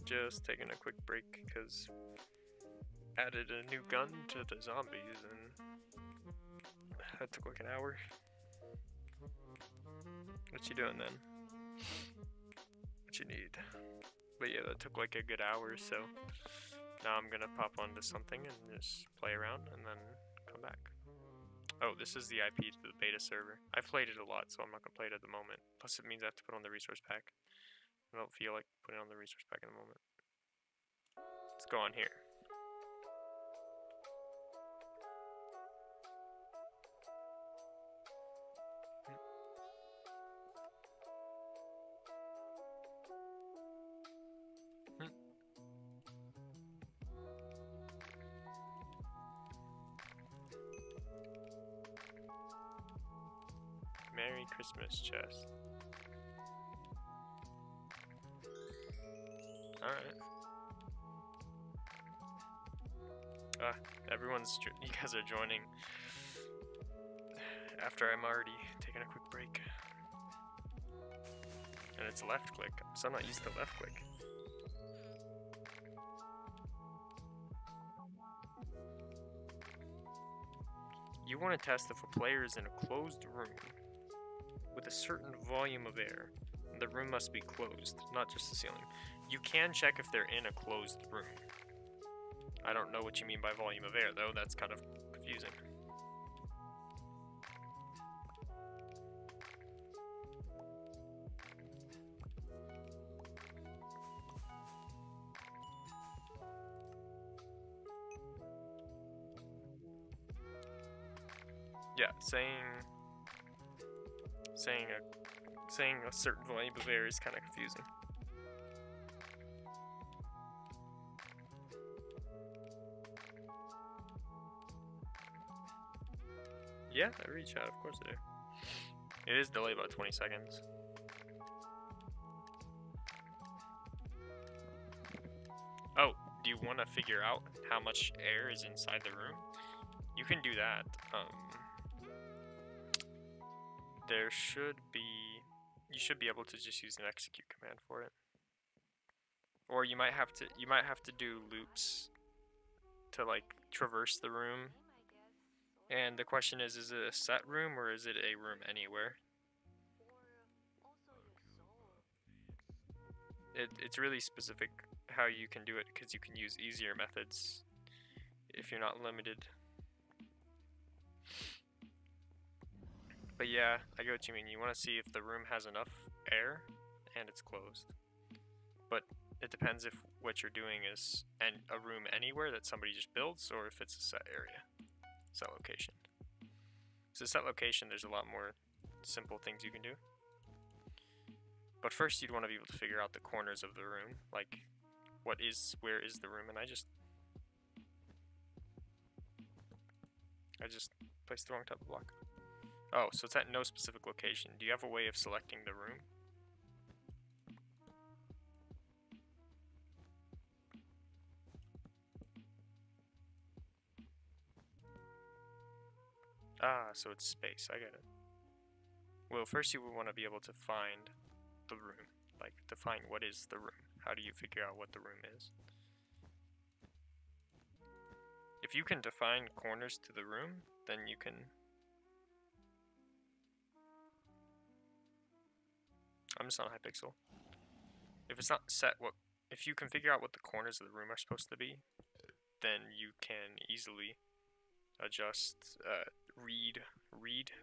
Just taking a quick break because added a new gun to the zombies and that took like an hour. What you doing then? What you need? But yeah, that took like a good hour, so now I'm gonna pop onto something and just play around and then come back. Oh, this is the IP to the beta server. I've played it a lot, so I'm not gonna play it at the moment. Plus it means I have to put on the resource pack. I don't feel like putting on the resource pack in the moment. Let's go on here. Merry Christmas chest. Alright. You guys are joining after I'm already taking a quick break. And it's left click, so I'm not used to left click. You want to test if a player is in a closed room with a certain volume of air. The room must be closed, not just the ceiling. You can check if they're in a closed room. I don't know what you mean by volume of air, though. That's kind of confusing. Yeah, saying a certain volume of air is kind of confusing. Yeah, I reach out, of course I do. It is delayed about 20 seconds. Oh, do you want to figure out how much air is inside the room? You can do that. You should be able to just use an execute command for it. Or you might have to do loops to like traverse the room. And the question is it a set room or is it a room anywhere? It's really specific how you can do it because you can use easier methods if you're not limited. But yeah, I get what you mean. You want to see if the room has enough air and it's closed. But it depends if what you're doing is a room anywhere that somebody just builds or if it's a set area, set location. So set location, there's a lot more simple things you can do. But first you'd want to be able to figure out the corners of the room, like where is the room, and I just placed the wrong type of block. Oh, so it's at no specific location. Do you have a way of selecting the room? Ah, so it's space, I get it. Well, first you would want to be able to find the room. like define what is the room. How do you figure out what the room is? If you can define corners to the room, then you can... I'm just on Hypixel. If it's not set, if you can figure out what the corners of the room are supposed to be, then you can easily adjust, read,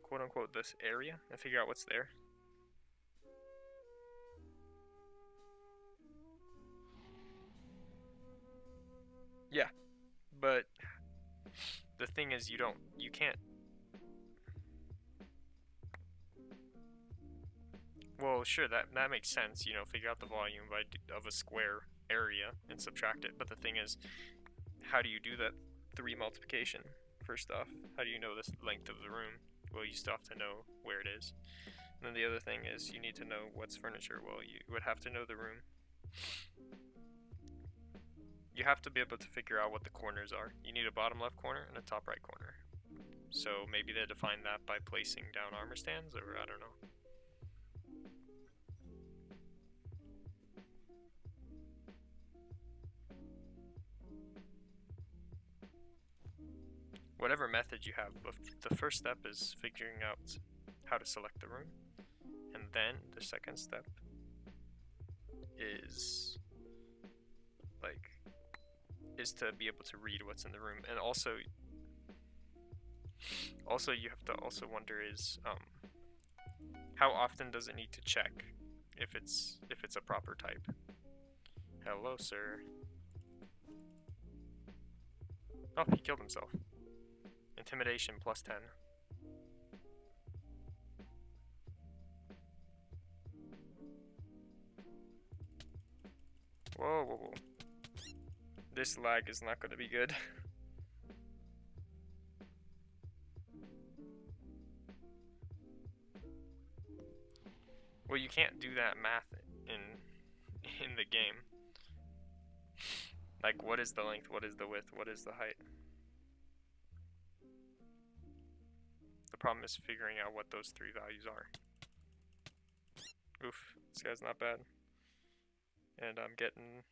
quote unquote, this area and figure out what's there. Yeah, but the thing is, you can't. Well, sure, that makes sense. You know, figure out the volume of a square area and subtract it. But the thing is, how do you do that 3 multiplication? First off, how do you know the length of the room? Well, you still have to know where it is. And then the other thing is, you need to know what's furniture. Well, you would have to know the room. You have to be able to figure out what the corners are. You need a bottom left corner and a top right corner. So maybe they define that by placing down armor stands, or I don't know. Whatever method you have, the first step is figuring out how to select the room, and then the second step is to be able to read what's in the room. And also you have to also wonder is how often does it need to check if it's a proper type. Hello, sir. Oh, he killed himself. Intimidation +10. Whoa, whoa, whoa. This lag is not going to be good. Well, you can't do that math in the game. Like, what is the length? What is the width? What is the height? The problem is figuring out what those 3 values are. Oof, this guy's not bad. And I'm getting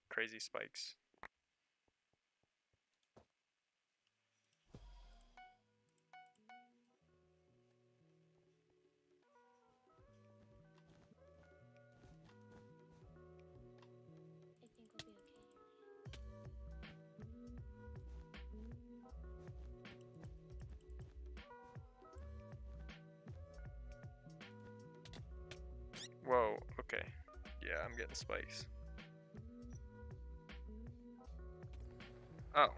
crazy spikes. Whoa, okay. Yeah, I'm getting spikes. Oh.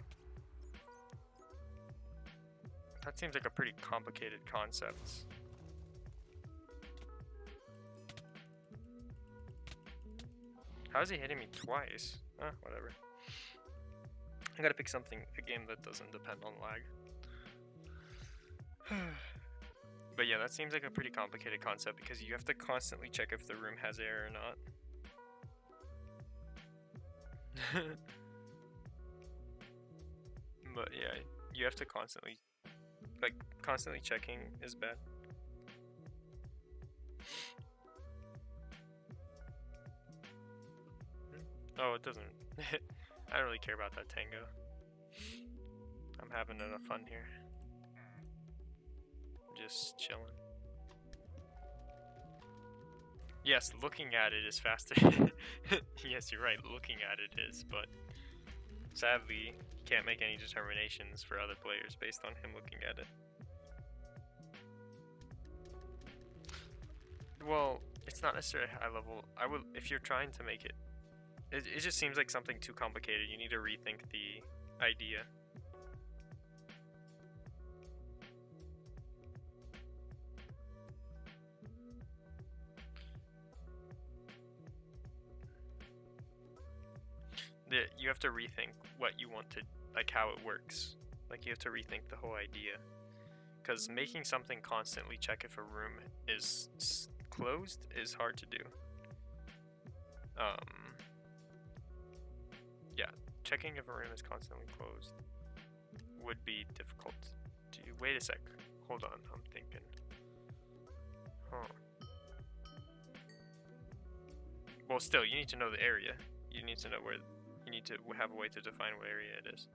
That seems like a pretty complicated concept. How is he hitting me twice? Whatever. I gotta pick something, a game that doesn't depend on lag. But yeah, that seems like a pretty complicated concept because you have to constantly check if the room has air or not. But yeah, you have to constantly checking is bad. Oh, it doesn't. I don't really care about that tango. I'm having enough fun here. Just chilling. Yes, looking at it is faster. Yes, you're right, looking at it is, but sadly, you can't make any determinations for other players based on him looking at it. Well, it's not necessarily high level. If you're trying to make it, it just seems like something too complicated. You need to rethink the idea. You have to rethink what you want to, like how it works. Like you have to rethink the whole idea. Because making something constantly check if a room is closed is hard to do. Yeah, checking if a room is constantly closed would be difficult to do. Wait a sec. Hold on, I'm thinking. Huh. Well, still, you need to know the area. You need to know where. You need to have a way to define what area it is.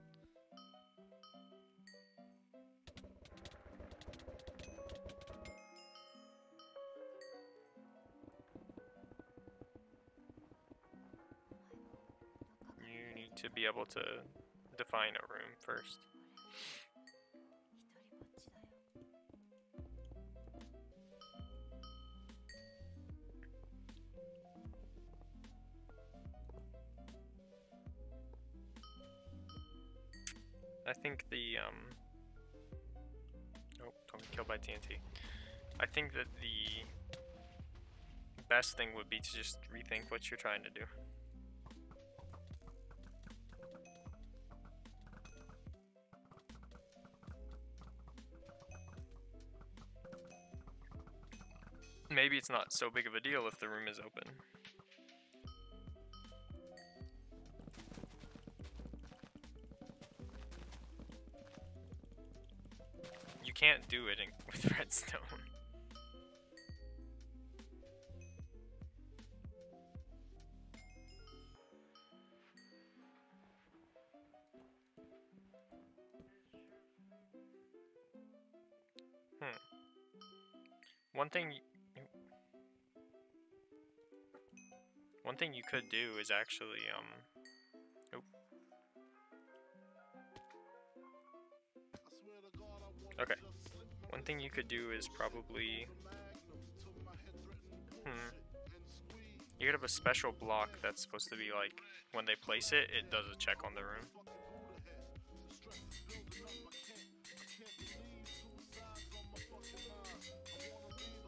You need to be able to define a room first. I think the oh, don't get killed by TNT. I think that the best thing would be to just rethink what you're trying to do. Maybe it's not so big of a deal if the room is open. You can't do it with redstone. One thing you could do is actually oh. Okay. One thing you could do is probably you could have a special block that's supposed to be like when they place it, it does a check on the room.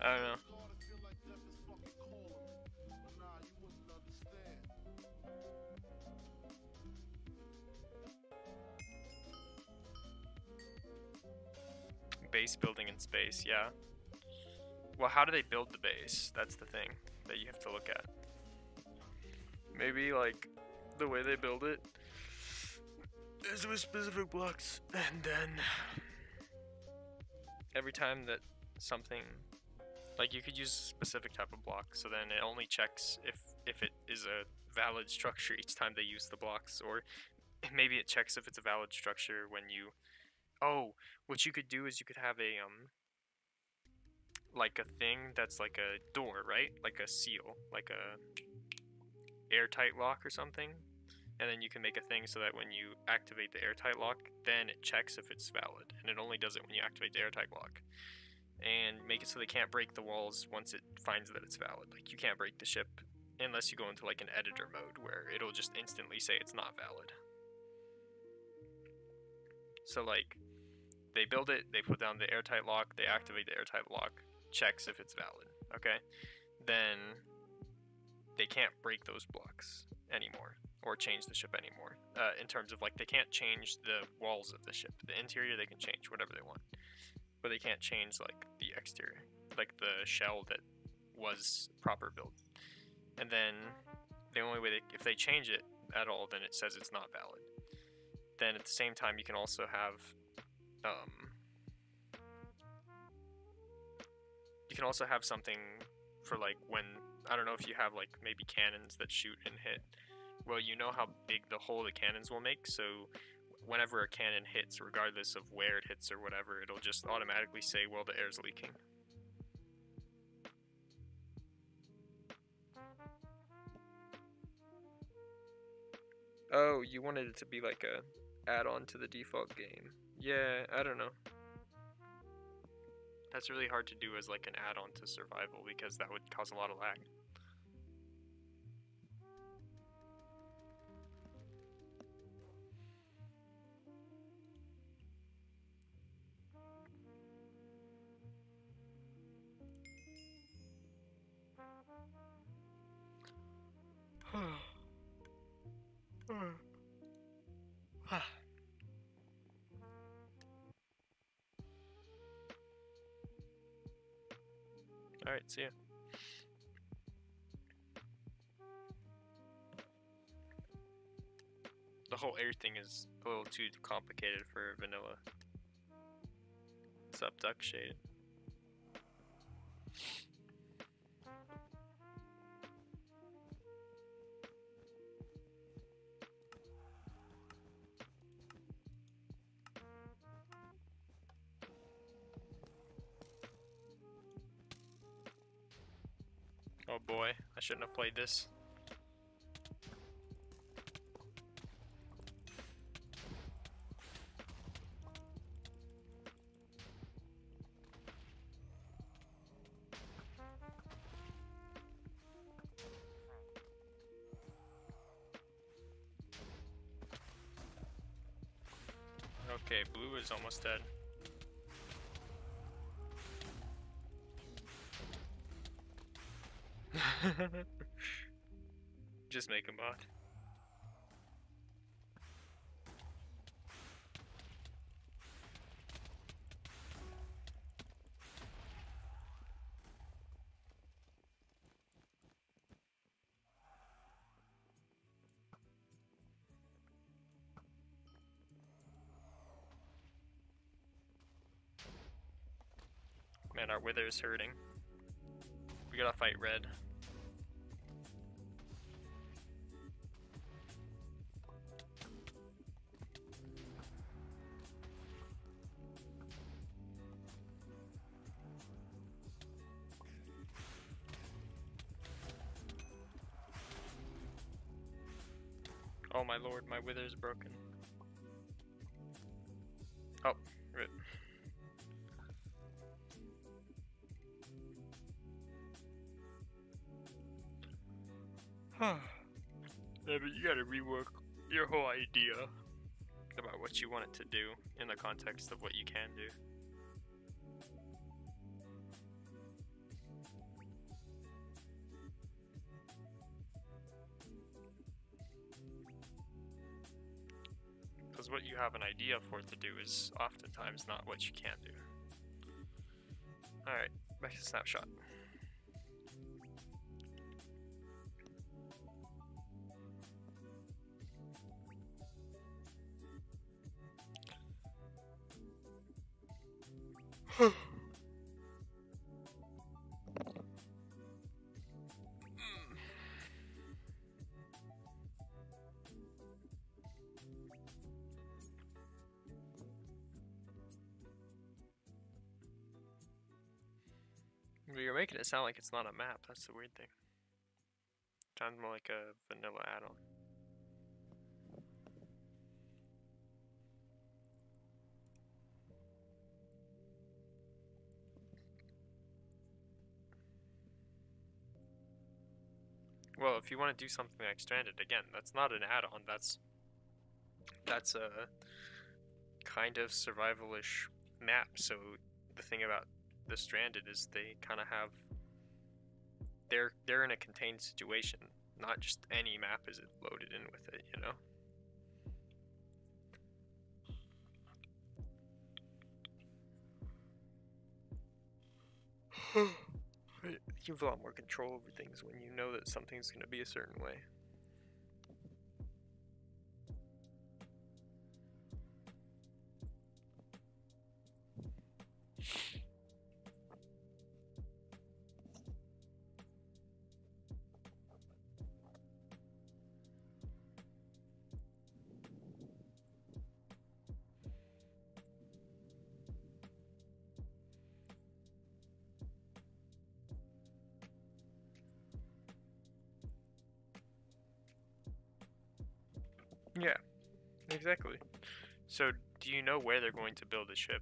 I don't know. Base building in space, yeah. Well, how do they build the base? That's the thing that you have to look at. Maybe like the way they build it is with specific blocks, and then every time that something, like you could use a specific type of block, so then it only checks if it is a valid structure each time they use the blocks, or maybe it checks if it's a valid structure when you, oh, what you could do is you could have a like a thing that's like a door, right? Like a seal, like a airtight lock or something. And then you can make a thing so that when you activate the airtight lock, then it checks if it's valid. And it only does it when you activate the airtight lock. And make it so they can't break the walls once it finds that it's valid. Like you can't break the ship unless you go into like an editor mode where it'll just instantly say it's not valid. So like they build it, they put down the airtight lock, they activate the airtight lock, checks if it's valid, okay? Then they can't break those blocks anymore or change the ship anymore. In terms of like they can't change the walls of the ship. The interior they can change whatever they want, but they can't change like the exterior, like the shell that was proper build. And then the only way if they change it at all, then it says it's not valid. Then at the same time you can also have something for like when, I don't know if you have like maybe cannons that shoot and hit. Well, you know how big the hole the cannons will make, so whenever a cannon hits, regardless of where it hits or whatever, it'll just automatically say, well, the air's leaking. Oh, you wanted it to be like a add-on to the default game. Yeah, I don't know. That's really hard to do as like an add-on to survival because that would cause a lot of lag. Alright, see ya. The whole air thing is a little too complicated for vanilla. What's up, Duck Shade? Oh boy, I shouldn't have played this. Okay, blue is almost dead. Just make a bot. Man, our wither is hurting. We gotta fight red. Oh my lord, my wither is broken. Oh, rip. Yeah, but you gotta rework your whole idea about what you want it to do in the context of what you can do. Because what you have an idea for it to do is oftentimes not what you can do. Alright, back to snapshot. You're making it sound like it's not a map, that's the weird thing. Sounds more like a vanilla add-on. Well, if you want to do something like Stranded, again, that's not an add-on, that's a kind of survival-ish map. So the thing about the Stranded is they kind of have, they're in a contained situation. Not just any map is loaded in with it, you know? You have a lot more control over things when you know that something's going to be a certain way. Yeah, exactly. So, do you know where they're going to build a ship?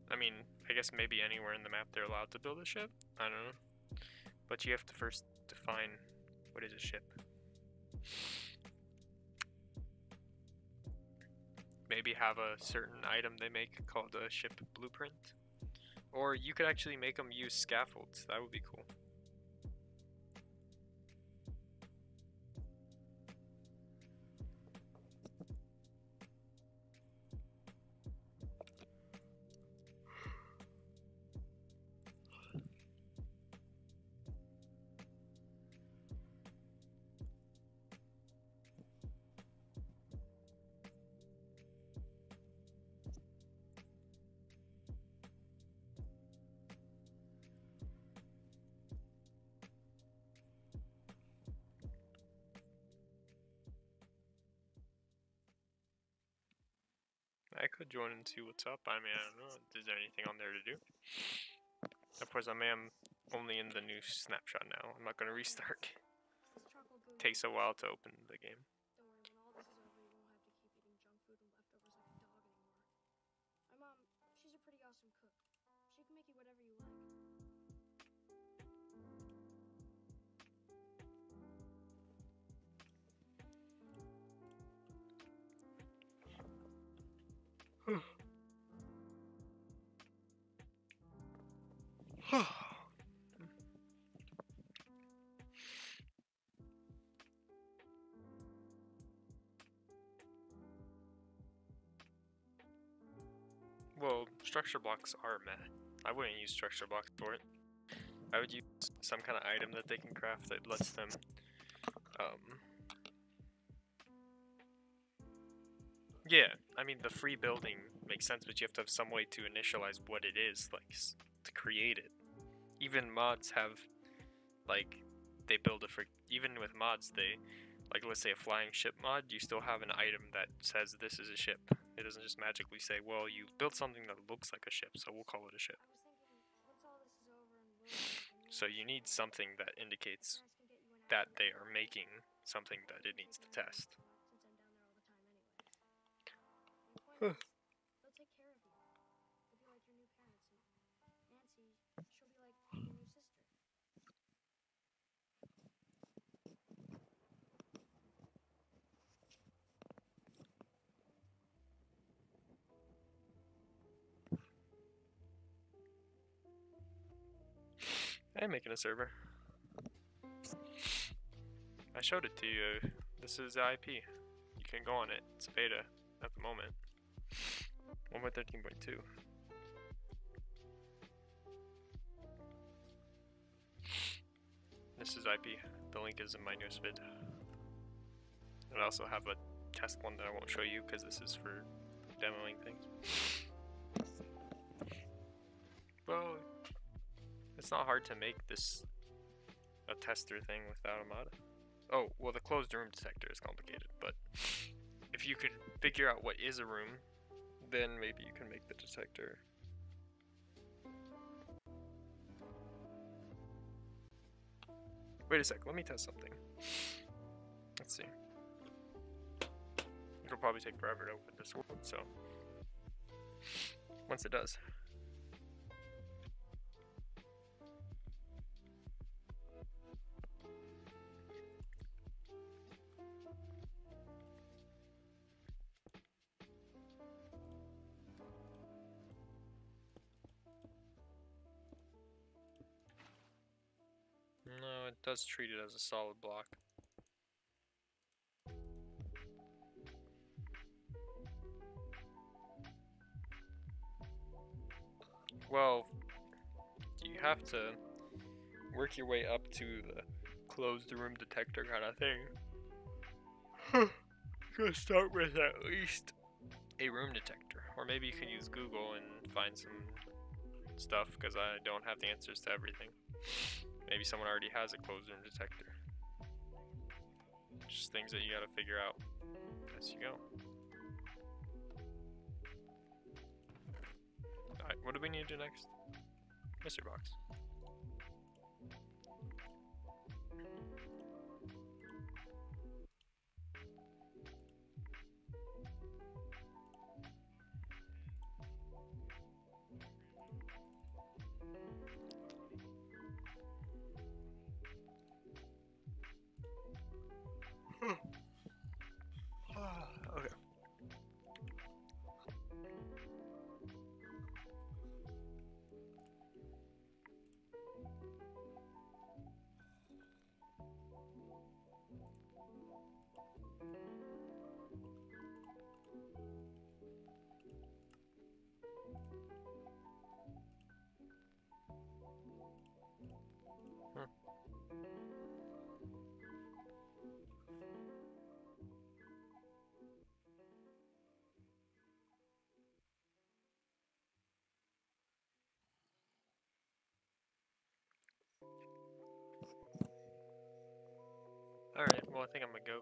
I mean, I guess maybe anywhere in the map they're allowed to build a ship? I don't know. But you have to first define what is a ship. Maybe have a certain item they make called a ship blueprint. Or you could actually make them use scaffolds, that would be cool. I could join and see what's up. I mean, I don't know. Is there anything on there to do? Of course, I am only in the new snapshot now. I'm not gonna restart. Takes a while to open the game. Don't worry, when all this is over, you won't have to keep eating junk food and leftovers like a dog anymore. My mom, she's a pretty awesome cook. She can make you whatever you like. Well, structure blocks are meh. I wouldn't use structure blocks for it. I would use some kind of item that they can craft that lets them, yeah, I mean, the free building makes sense, but you have to have some way to initialize what it is, like, to create it. Even mods have, like, they build even with mods, they, like, let's say a flying ship mod, you still have an item that says this is a ship. It doesn't just magically say, well, you built something that looks like a ship, so we'll call it a ship. I was thinking, once all this is over and we're like a new So you need something that indicates parents can get you an that actual they car. are making something that it needs to test. Since I'm down there all the time anyway. And the point is, they'll take care of you. They'll be like your new parents, and Nancy, she'll be like your new sister. I'm making a server. I showed it to you. This is the IP. You can go on it. It's beta at the moment. 1.13.2. This is IP. The link is in my newest vid. And I also have a test one that I won't show you because this is for demoing things. Well, it's not hard to make this a tester thing without a mod. Oh, well, the closed room detector is complicated, but if you can figure out what is a room, then maybe you can make the detector. Wait a sec, let me test something. Let's see. It'll probably take forever to open this one, so once it does. No, it does treat it as a solid block. Well, you have to work your way up to the closed room detector kind of thing. Gonna start with at least a room detector, or maybe you can use Google and find some stuff because I don't have the answers to everything. Maybe someone already has a closed room detector. Just things that you gotta figure out as you go. Alright, what do we need to do next? Mystery box. Okay. Alright, well I think I'm gonna go.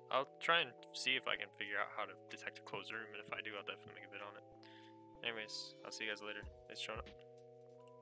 I'll try and see if I can figure out how to detect a closed room, and if I do, I'll definitely make a vid on it. Anyways, I'll see you guys later. Thanks for showing up.